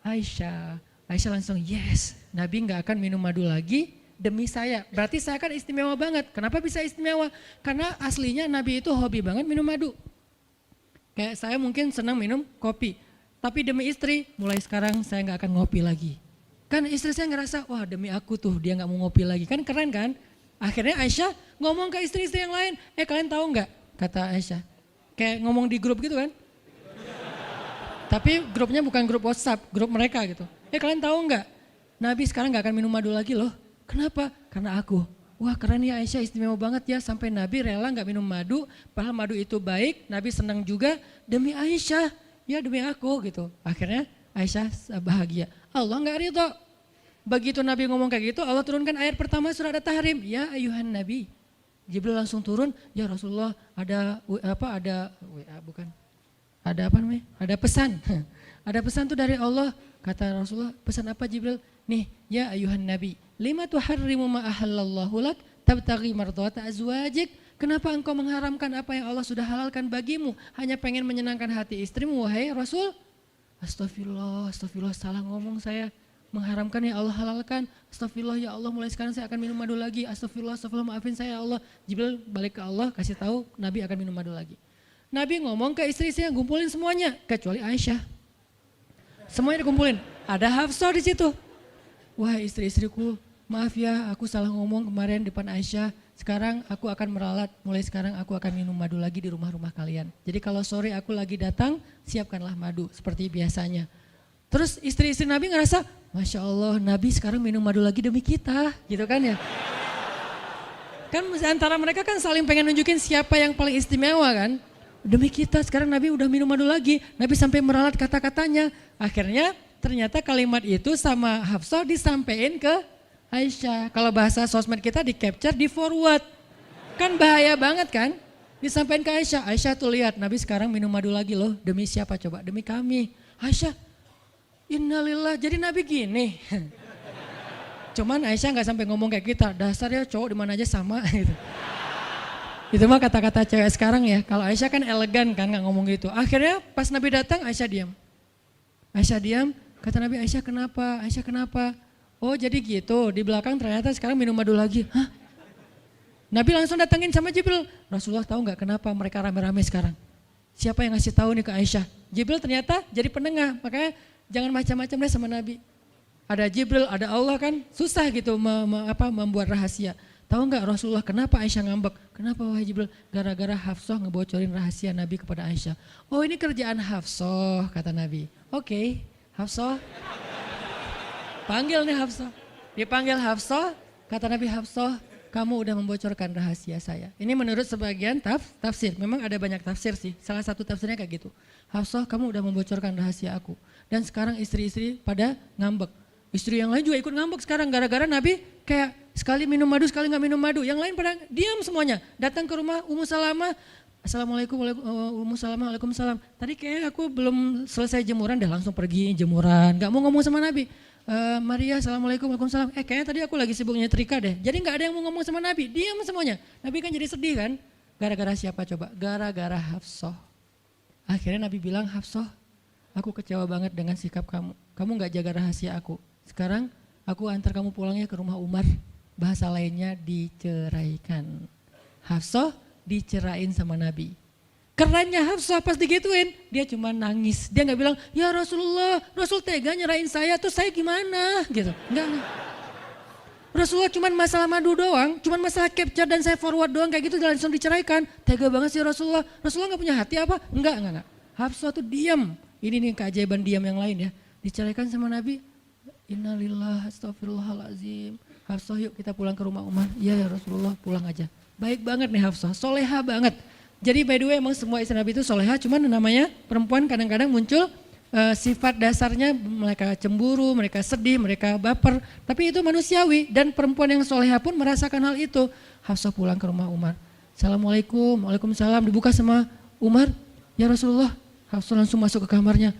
Aisyah. Aisyah langsung yes, Nabi nggak akan minum madu lagi demi saya. Berarti saya kan istimewa banget. Kenapa bisa istimewa? Karena aslinya Nabi itu hobi banget minum madu. Kayak saya mungkin senang minum kopi. Tapi demi istri, mulai sekarang saya nggak akan ngopi lagi. Kan istri saya ngerasa, wah demi aku tuh dia nggak mau ngopi lagi. Kan keren kan? Akhirnya Aisyah ngomong ke istri-istri yang lain, kalian tahu nggak? Kata Aisyah, kayak ngomong di grup gitu kan. Tapi grupnya bukan grup WhatsApp, grup mereka gitu. Kalian tahu nggak? Nabi sekarang nggak akan minum madu lagi loh. Kenapa? Karena aku. Wah keren ya Aisyah, istimewa banget ya. Sampai Nabi rela nggak minum madu. Padahal madu itu baik, Nabi senang juga demi Aisyah. Ya demi aku gitu. Akhirnya Aisyah bahagia. Allah nggak ridho. Begitu Nabi ngomong kayak gitu, Allah turunkan ayat pertama surat At-Tahrim. Ya ayuhan Nabi. Jibril langsung turun, ya Rasulullah ada ada pesan. Ada pesan tuh dari Allah. Kata Rasulullah, pesan apa Jibril? Nih, ya ayuhan Nabi, lima tuharrimu ma ahallallahu lak tabtaghi mardhata azwajik. Kenapa engkau mengharamkan apa yang Allah sudah halalkan bagimu? Hanya pengen menyenangkan hati istrimu, wahai Rasul? Astagfirullah, salah ngomong saya. Mengharamkan ya Allah halalkan. Astagfirullah ya Allah, mulai sekarang saya akan minum madu lagi. Astagfirullah, maafin saya ya Allah. Jibril balik ke Allah, kasih tahu Nabi akan minum madu lagi. Nabi ngomong ke istri-istrinya, ngumpulin semuanya, kecuali Aisyah. Semuanya dikumpulin. Ada Hafsah di situ. Wah istri-istriku, maaf ya aku salah ngomong kemarin depan Aisyah. Sekarang aku akan meralat, mulai sekarang aku akan minum madu lagi di rumah-rumah kalian. Jadi kalau sore aku lagi datang, siapkanlah madu seperti biasanya. Terus istri-istri Nabi ngerasa, Masya Allah Nabi sekarang minum madu lagi demi kita, gitu kan ya. Kan antara mereka kan saling pengen nunjukin siapa yang paling istimewa kan. Demi kita sekarang Nabi udah minum madu lagi, Nabi sampai meralat kata-katanya. Akhirnya ternyata kalimat itu sama Hafsah disampaikan ke Aisyah. Kalau bahasa sosmed kita di capture, di forward. Kan bahaya banget kan. Disampaikan ke Aisyah, Aisyah tuh lihat Nabi sekarang minum madu lagi loh. Demi siapa coba? Demi kami. Aisyah, innalillah, jadi Nabi gini. Cuman Aisyah gak sampai ngomong kayak kita, dasar ya cowok dimana aja sama gitu. Itu mah kata-kata cewek sekarang ya. Kalau Aisyah kan elegan kan gak ngomong gitu. Akhirnya pas Nabi datang Aisyah diam. Aisyah diam, kata Nabi, Aisyah kenapa? Aisyah kenapa? Oh jadi gitu, di belakang ternyata sekarang minum madu lagi. Hah? Nabi langsung datangin sama Jibril. Rasulullah tahu gak kenapa mereka rame-rame sekarang? Siapa yang ngasih tahu nih ke Aisyah? Jibril ternyata jadi penengah, makanya jangan macam-macam deh sama Nabi. Ada Jibril, ada Allah kan, susah gitu membuat rahasia. Tahu nggak Rasulullah kenapa Aisyah ngambek? Kenapa wahai Jibril? Gara-gara Hafsah ngebocorin rahasia Nabi kepada Aisyah. Oh ini kerjaan Hafsah kata Nabi. Oke, Hafsah. Panggil nih Hafsah. Dipanggil Hafsah, kata Nabi Hafsah, kamu udah membocorkan rahasia saya. Ini menurut sebagian tafsir. Memang ada banyak tafsir sih. Salah satu tafsirnya kayak gitu. Hafsah kamu udah membocorkan rahasia aku. Dan sekarang istri-istri pada ngambek. Istri yang lain juga ikut ngambek sekarang gara-gara Nabi kayak sekali minum madu, sekali gak minum madu. Yang lain pada diam semuanya. Datang ke rumah Ummu Salamah. Assalamualaikum, Ummu Salamah, waalaikumsalam. Tadi kayak aku belum selesai jemuran, dah langsung pergi jemuran. Gak mau ngomong sama Nabi. Maria, assalamualaikum, waalaikumsalam. Kayaknya tadi aku lagi sibuk nyetrika deh. Jadi gak ada yang mau ngomong sama Nabi. Diam semuanya. Nabi kan jadi sedih kan. Gara-gara siapa coba? Gara-gara Hafsah. Akhirnya Nabi bilang, Hafsah, aku kecewa banget dengan sikap kamu. Kamu gak jaga rahasia aku. Sekarang aku antar kamu pulangnya ke rumah Umar. Bahasa lainnya diceraikan. Hafsah dicerain sama Nabi. Kerennya Hafsah pas digituin, dia cuma nangis. Dia gak bilang, ya Rasulullah, Rasul tega nyerain saya, terus saya gimana? Gitu. Enggak. Rasulullah cuma masalah madu doang, cuma masalah capture dan saya forward doang kayak gitu langsung diceraikan. Tega banget sih Rasulullah. Rasulullah gak punya hati apa? Enggak. Hafsah tuh diam. Ini nih keajaiban diam yang lain ya. Diceraikan sama Nabi. Innalillah, astagfirullahaladzim. Hafsah yuk kita pulang ke rumah Umar. Iya ya Rasulullah pulang aja. Baik banget nih Hafsah, soleha banget. Jadi by the way emang semua istri Nabi itu soleha, cuman namanya perempuan kadang-kadang muncul sifat dasarnya mereka cemburu, mereka sedih, mereka baper. Tapi itu manusiawi dan perempuan yang soleha pun merasakan hal itu. Hafsah pulang ke rumah Umar. Assalamualaikum, waalaikumsalam, dibuka sama Umar. Ya Rasulullah, Hafsah langsung masuk ke kamarnya.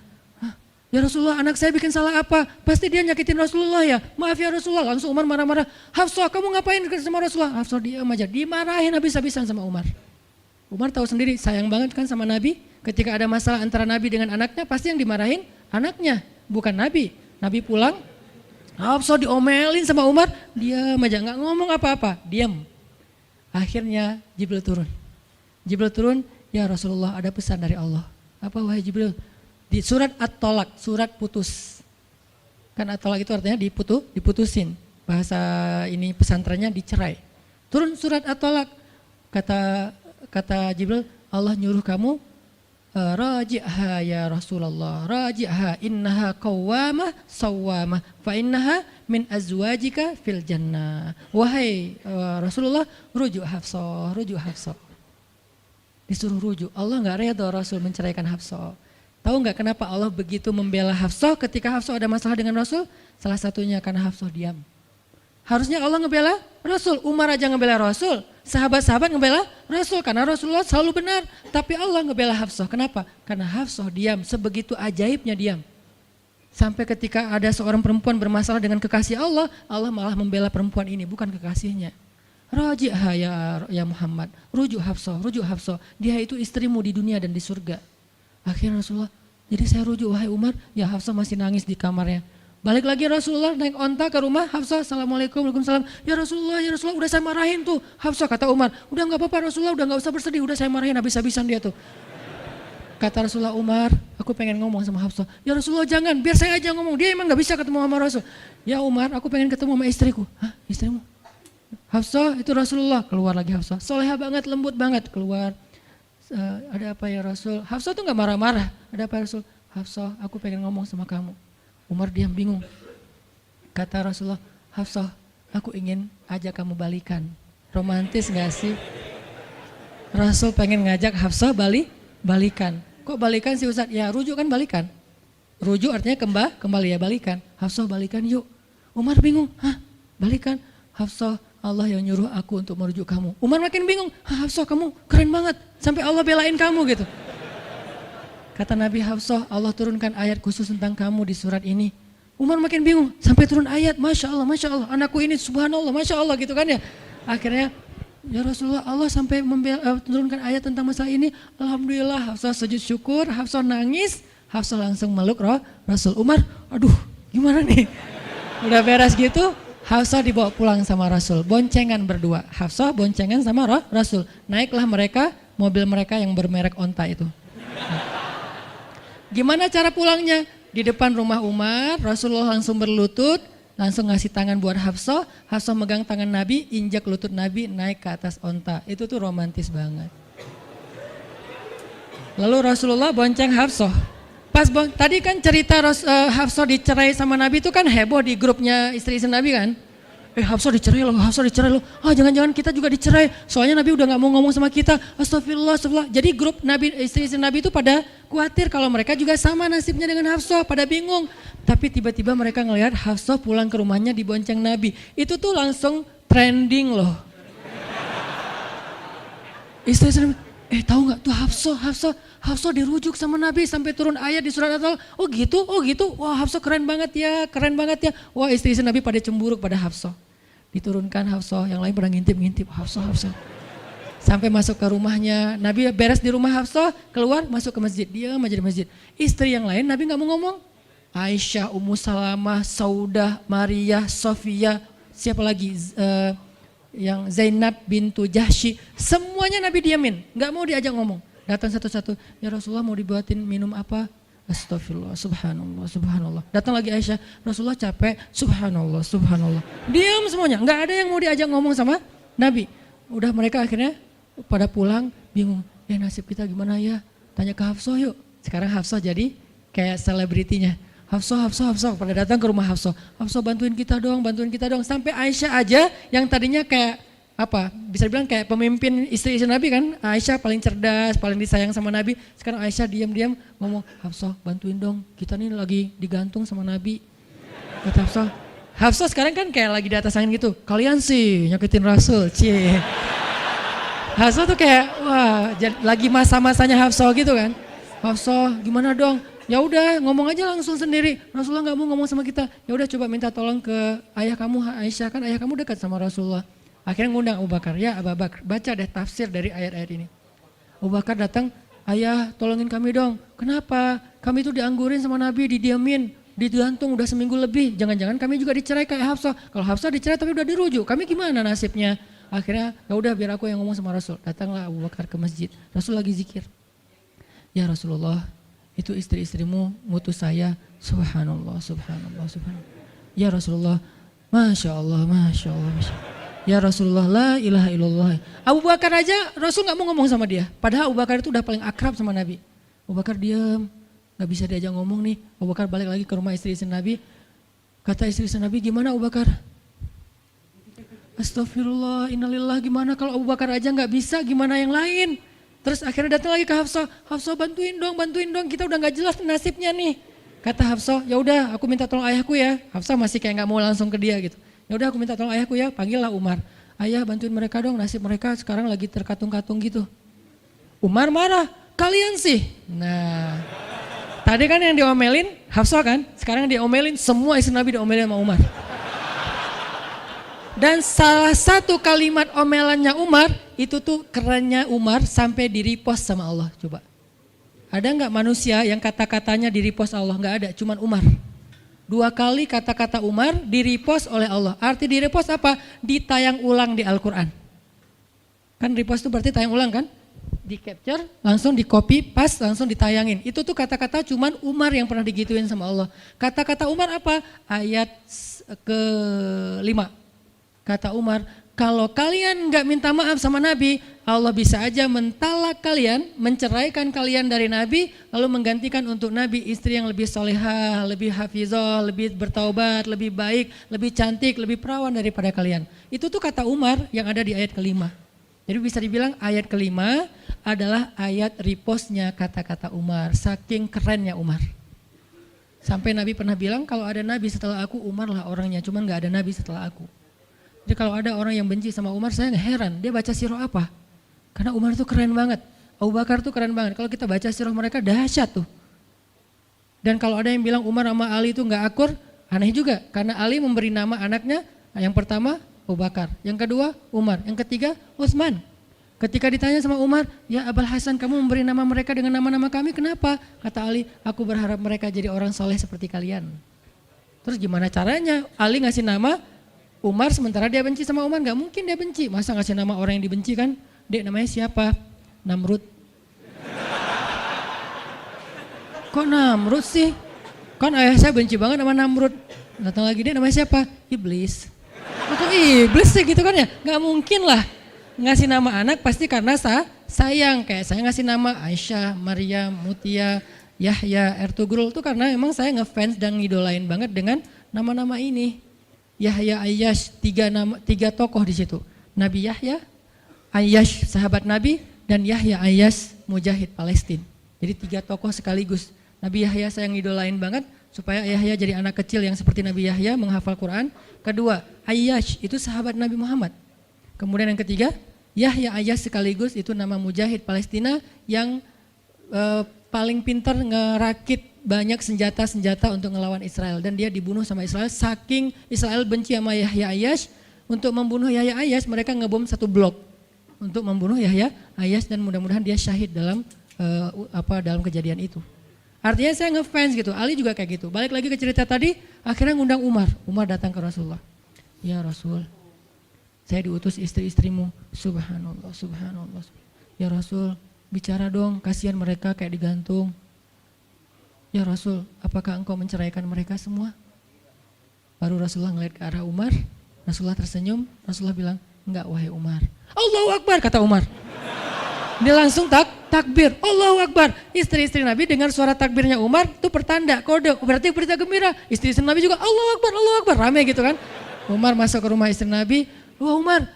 Ya Rasulullah anak saya bikin salah apa? Pasti dia nyakitin Rasulullah ya. Maaf ya Rasulullah. Langsung Umar marah-marah. Hafsah kamu ngapain sama Rasulullah? Hafsah diam aja. Dimarahin habis-habisan sama Umar. Umar tahu sendiri sayang banget kan sama Nabi. Ketika ada masalah antara Nabi dengan anaknya pasti yang dimarahin anaknya. Bukan Nabi. Nabi pulang. Hafsah diomelin sama Umar. Diam aja gak ngomong apa-apa. Diam. Akhirnya Jibril turun. Jibril turun. Ya Rasulullah ada pesan dari Allah. Apa wahai Jibril? Di surat At-Tolak, surat putus. Kan At-Tolak itu artinya diputusin. Bahasa ini pesantrennya dicerai. Turun surat At-Tolak. Kata Jibril, Allah nyuruh kamu Raji'ha ya Rasulullah, raji'ha innaha qawwamah sawwamah fa innaha min azwajika fil jannah. Wahai Rasulullah, rujuk Hafsah, rujuk Hafsah. Disuruh rujuk. Allah enggak redha Rasul menceraikan Hafsah. Tahu enggak kenapa Allah begitu membela Hafsah ketika Hafsah ada masalah dengan Rasul? Salah satunya karena Hafsah diam. Harusnya Allah ngebela Rasul, Umar aja ngebela Rasul, sahabat-sahabat ngebela Rasul karena Rasulullah selalu benar. Tapi Allah ngebela Hafsah, kenapa? Karena Hafsah diam, sebegitu ajaibnya diam. Sampai ketika ada seorang perempuan bermasalah dengan kekasih Allah, Allah malah membela perempuan ini, bukan kekasihnya. Raji'ha ya Muhammad, rujuk Hafsah, rujuk Hafsah. Dia itu istrimu di dunia dan di surga. Akhirnya Rasulullah, jadi saya rujuk wahai Umar, ya Hafsah masih nangis di kamarnya. Balik lagi Rasulullah naik onta ke rumah Hafsah, assalamualaikum, waalaikumsalam. Ya Rasulullah, udah saya marahin tuh. Hafsah kata Umar, udah gak apa-apa Rasulullah, udah gak usah bersedih, udah saya marahin habis-habisan dia tuh. Kata Rasulullah, Umar, aku pengen ngomong sama Hafsah. Ya Rasulullah jangan, biar saya aja ngomong, dia emang gak bisa ketemu sama Rasul. Ya Umar, aku pengen ketemu sama istriku. Hah, istrimu? Hafsah, itu Rasulullah. Keluar lagi Hafsah, soleha banget, lembut banget, keluar. Ada apa ya Rasul? Hafsah tuh gak marah-marah. Ada apa ya Rasul? Hafsah, aku pengen ngomong sama kamu. Umar diam bingung. Kata Rasulullah, Hafsah, aku ingin ajak kamu balikan. Romantis gak sih? Rasul pengen ngajak Hafsah balikan. Kok balikan sih Ustaz? Ya rujuk kan balikan. Rujuk artinya kembali ya balikan. Hafsah balikan yuk. Umar bingung, hah balikan? Hafsah, Allah yang nyuruh aku untuk merujuk kamu. Umar makin bingung, Hafsah kamu keren banget. Sampai Allah belain kamu gitu. Kata Nabi, Hafsah, Allah turunkan ayat khusus tentang kamu di surat ini. Umar makin bingung, sampai turun ayat, Masya Allah, anakku ini subhanallah, Masya Allah gitu kan ya. Akhirnya, ya Rasulullah, Allah sampai turunkan ayat tentang masalah ini. Alhamdulillah, Hafsah sujud syukur, Hafsah nangis, Hafsah langsung meluk Rasul. Umar, aduh gimana nih? Udah beres gitu, Hafsah dibawa pulang sama Rasul, boncengan berdua. Hafsah boncengan sama Rasul. Naiklah mereka, mobil mereka yang bermerek onta itu. Gimana cara pulangnya? Di depan rumah Umar, Rasulullah langsung berlutut, langsung ngasih tangan buat Hafsah, Hafsah megang tangan Nabi, injak lutut Nabi, naik ke atas onta. Itu tuh romantis banget. Lalu Rasulullah bonceng Hafsah. Tadi kan cerita Hafsah dicerai sama Nabi itu kan heboh di grupnya istri-istri Nabi kan? Hafsah dicerai loh, jangan-jangan kita juga dicerai. Soalnya Nabi udah gak mau ngomong sama kita. Astagfirullah. Jadi grup Nabi, istri-istri Nabi itu pada khawatir kalau mereka juga sama nasibnya dengan Hafsah, pada bingung. Tapi tiba-tiba mereka ngelihat Hafsah pulang ke rumahnya dibonceng Nabi. Itu tuh langsung trending loh. Istri-istri Nabi, tahu nggak tuh Hafsah dirujuk sama Nabi sampai turun ayat di surat At-Talaq. Oh gitu. Wah Hafsah keren banget ya. Wah istri-istri Nabi pada cemburu pada Hafsah. Diturunkan Hafsah, yang lain pada ngintip Hafsah. Sampai masuk ke rumahnya, Nabi beres di rumah Hafsah, keluar masuk ke masjid, dia aja di masjid. Istri yang lain Nabi nggak mau ngomong. Aisyah, Ummu Salamah, Saudah, Maria, Sofia, siapa lagi? Yang Zainab bintu Jahsy, semuanya Nabi diamin, nggak mau diajak ngomong. Datang satu-satu, ya Rasulullah mau dibuatin minum apa? Astagfirullah, subhanallah. Datang lagi Aisyah, Rasulullah capek, subhanallah. Diam semuanya, nggak ada yang mau diajak ngomong sama Nabi. Udah mereka akhirnya pada pulang, bingung, nasib kita gimana ya? Tanya ke Hafsah yuk. Sekarang Hafsah jadi kayak selebritinya. Hafsah, pada datang ke rumah Hafsah. Hafsah bantuin kita dong. Sampai Aisyah aja yang tadinya kayak bisa dibilang kayak pemimpin istri-istri Nabi kan. Aisyah paling cerdas, paling disayang sama Nabi. Sekarang Aisyah diam-diam ngomong, Hafsah bantuin dong, kita nih lagi digantung sama Nabi. Kata Hafsah sekarang kan kayak lagi di atas angin gitu. Kalian sih nyakitin Rasul, cie. Hafsah tuh kayak wah lagi masa-masanya Hafsah gitu kan. Hafsah gimana dong? Ya udah ngomong aja langsung sendiri. Rasulullah nggak mau ngomong sama kita. Ya udah coba minta tolong ke ayah kamu Aisyah, kan ayah kamu dekat sama Rasulullah. Akhirnya ngundang Abu Bakar. Ya Abu Bakar, baca deh tafsir dari ayat-ayat ini. Abu Bakar datang, ayah tolongin kami dong. Kenapa? Kami tuh dianggurin sama Nabi, didiamin, digantung udah seminggu lebih. Jangan-jangan kami juga dicerai kayak Hafsah. Kalau Hafsah dicerai tapi udah dirujuk, kami gimana nasibnya? Akhirnya ya udah biar aku yang ngomong sama Rasul. Datanglah Abu Bakar ke masjid. Rasul lagi zikir. Ya Rasulullah, itu istri-istrimu ngutus saya, subhanallah. Ya Rasulullah, Masya Allah. Ya Rasulullah, la ilaha illallah. Abu Bakar aja Rasul gak mau ngomong sama dia. Padahal Abu Bakar itu udah paling akrab sama Nabi. Abu Bakar diam, gak bisa diajak ngomong nih. Abu Bakar balik lagi ke rumah istri-istri Nabi. Kata istri-istri Nabi, gimana Abu Bakar? Astagfirullah, innalillah, gimana kalau Abu Bakar aja gak bisa, gimana yang lain? Terus akhirnya datang lagi ke Hafsah, Hafsah bantuin dong, kita udah gak jelas nasibnya nih. Kata Hafsah, ya udah aku minta tolong ayahku ya. Hafsah masih kayak gak mau langsung ke dia gitu. Ya udah aku minta tolong ayahku ya, panggillah Umar. Ayah bantuin mereka dong, nasib mereka sekarang lagi terkatung-katung gitu. Umar marah, kalian sih. Nah, tadi kan yang diomelin Hafsah kan, sekarang diomelin semua istri Nabi diomelin sama Umar. Dan salah satu kalimat omelannya Umar, itu tuh kerennya Umar sampai di-repost sama Allah, coba. Ada nggak manusia yang kata-katanya di-repost Allah? Nggak ada, cuman Umar. 2 kali kata-kata Umar di-repost oleh Allah. Arti di-repost apa? Ditayang ulang di Al-Quran. Kan repost itu berarti tayang ulang kan? Di-capture, langsung di-copy, paste, langsung ditayangin. Itu tuh kata-kata cuman Umar yang pernah digituin sama Allah. Kata-kata Umar apa? Ayat ke-5. Kata Umar, kalau kalian nggak minta maaf sama Nabi, Allah bisa aja mentalak kalian, menceraikan kalian dari Nabi, lalu menggantikan untuk Nabi istri yang lebih solehah, lebih hafizah, lebih bertaubat, lebih baik, lebih cantik, lebih perawan daripada kalian. Itu tuh kata Umar yang ada di ayat ke-5. Jadi bisa dibilang ayat ke-5 adalah ayat repostnya kata-kata Umar, saking kerennya Umar. Sampai Nabi pernah bilang kalau ada Nabi setelah aku, Umar lah orangnya, cuman gak ada Nabi setelah aku. Jadi kalau ada orang yang benci sama Umar, saya heran, dia baca sirah apa? Karena Umar tuh keren banget, Abu Bakar tuh keren banget. Kalau kita baca sirah mereka dahsyat tuh. Dan kalau ada yang bilang Umar sama Ali itu gak akur, aneh juga. Karena Ali memberi nama anaknya, yang pertama Abu Bakar, yang kedua Umar, yang ketiga Utsman. Ketika ditanya sama Umar, ya Abul Hasan kamu memberi nama mereka dengan nama-nama kami, kenapa? Kata Ali, aku berharap mereka jadi orang soleh seperti kalian. Terus gimana caranya Ali ngasih nama Umar sementara dia benci sama Umar? Gak mungkin dia benci, masa ngasih nama orang yang dibenci kan? Dek namanya siapa? Namrud. Kok Namrud sih? Kan ayah saya benci banget sama Namrud. Datang lagi, dek namanya siapa? Iblis. Kok iblis sih gitu kan ya? Gak mungkin lah. Ngasih nama anak pasti karena sayang. Kayak saya ngasih nama Aisyah, Maryam, Mutia, Yahya, Ertugrul. Itu karena emang saya ngefans dan ngidolain banget dengan nama-nama ini. Yahya, Ayyash, 3 tokoh di situ. Nabi Yahya, Ayyash sahabat Nabi, dan Yahya Ayyash mujahid Palestina. Jadi 3 tokoh sekaligus. Nabi Yahya saya ngidolain banget supaya Yahya jadi anak kecil yang seperti Nabi Yahya menghafal Quran. Kedua, Ayyash itu sahabat Nabi Muhammad. Kemudian yang ketiga, Yahya Ayyash sekaligus itu nama mujahid Palestina yang paling pintar ngerakit banyak senjata-senjata untuk ngelawan Israel, dan dia dibunuh sama Israel. Saking Israel benci sama Yahya Ayyash, untuk membunuh Yahya Ayyash mereka ngebom 1 blok untuk membunuh Yahya Ayyash, dan mudah-mudahan dia syahid dalam dalam kejadian itu. Artinya saya ngefans gitu. Ali juga kayak gitu. Balik lagi ke cerita tadi, akhirnya ngundang Umar. Umar datang ke Rasulullah. Ya Rasul, saya diutus istri-istrimu. Subhanallah, subhanallah. Ya Rasul, bicara dong, kasihan mereka kayak digantung. Ya Rasul, apakah engkau menceraikan mereka semua? Baru Rasulullah ngeliat ke arah Umar, Rasulullah tersenyum, Rasulullah bilang, enggak wahai Umar. Allahu Akbar, kata Umar. Dia langsung takbir, Allahu Akbar. Istri-istri Nabi dengar suara takbirnya Umar, itu pertanda, kode, berarti berita gembira. Istri-istri Nabi juga Allahu Akbar, rame gitu kan. Umar masuk ke rumah istri Nabi, wah Umar,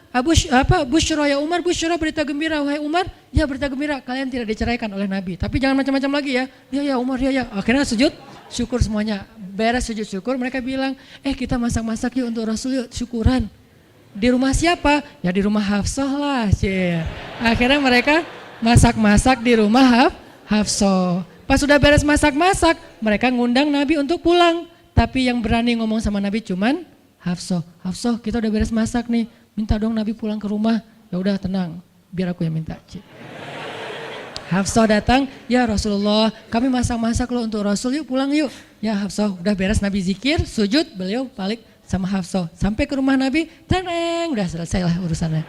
busyra ya Umar, busyra berita gembira, wahai Umar, ya berita gembira, kalian tidak diceraikan oleh Nabi. Tapi jangan macam-macam lagi ya. Ya Umar, ya. Akhirnya sujud syukur semuanya. Beres sujud syukur, mereka bilang, kita masak-masak yuk untuk Rasul yuk, syukuran. Di rumah siapa? Ya di rumah Hafsah lah. Akhirnya mereka masak-masak di rumah Hafsah. Pas sudah beres masak-masak, mereka ngundang Nabi untuk pulang. Tapi yang berani ngomong sama Nabi cuman Hafsah, kita udah beres masak nih, minta dong Nabi pulang ke rumah. Ya udah tenang, biar aku yang minta. Hafsah datang, ya Rasulullah, kami masak-masak loh untuk Rasul, yuk pulang yuk. Ya Hafsah, udah beres Nabi zikir, sujud, beliau balik sama Hafsah. Sampai ke rumah Nabi, tenang, udah selesai lah urusannya.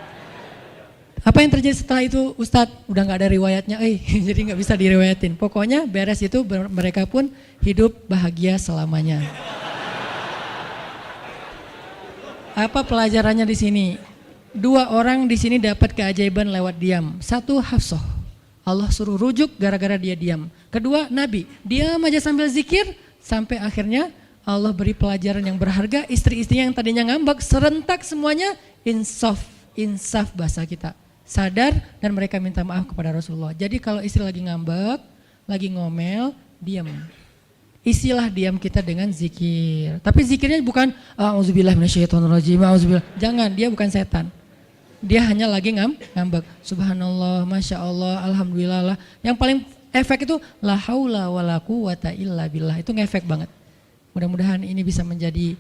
Apa yang terjadi setelah itu Ustadz? Udah gak ada riwayatnya, jadi gak bisa diriwayatin. Pokoknya beres itu mereka pun hidup bahagia selamanya. Apa pelajarannya di sini? 2 orang di sini dapat keajaiban lewat diam. 1 Hafsah. Allah suruh rujuk gara-gara dia diam. Kedua, Nabi. Diam aja sambil zikir, sampai akhirnya Allah beri pelajaran yang berharga. Istri-istrinya yang tadinya ngambek, serentak semuanya insaf bahasa kita. Sadar dan mereka minta maaf kepada Rasulullah. Jadi kalau istri lagi ngambek, lagi ngomel, diam. Isilah diam kita dengan zikir. Tapi zikirnya bukan auzubillahi minasyaitonirrajim, auzubillah. Jangan, dia bukan setan. Dia hanya lagi ngambek. Subhanallah, Masya Allah, Alhamdulillah lah. Yang paling efek itu la haula wala quwata illa billah. Itu ngefek banget. Mudah-mudahan ini bisa menjadi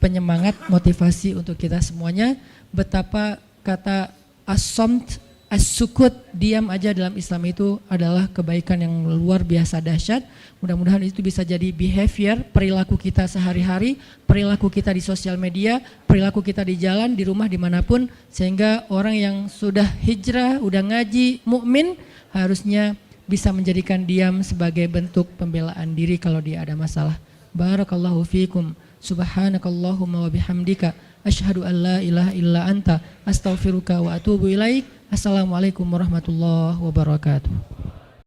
penyemangat, motivasi untuk kita semuanya. Betapa kata as-samt, as-sukut, diam aja dalam Islam itu adalah kebaikan yang luar biasa dahsyat. Mudah-mudahan itu bisa jadi behavior, perilaku kita sehari-hari, perilaku kita di sosial media, perilaku kita di jalan, di rumah, dimanapun. Sehingga orang yang sudah hijrah, udah ngaji, mukmin harusnya bisa menjadikan diam sebagai bentuk pembelaan diri kalau dia ada masalah. Barakallahu fiikum. Subhanakallahumma wa bihamdika. Asyhadu an la ilaha illa anta. Astaghfiruka wa atubu ilaik. Assalamualaikum warahmatullahi wabarakatuh.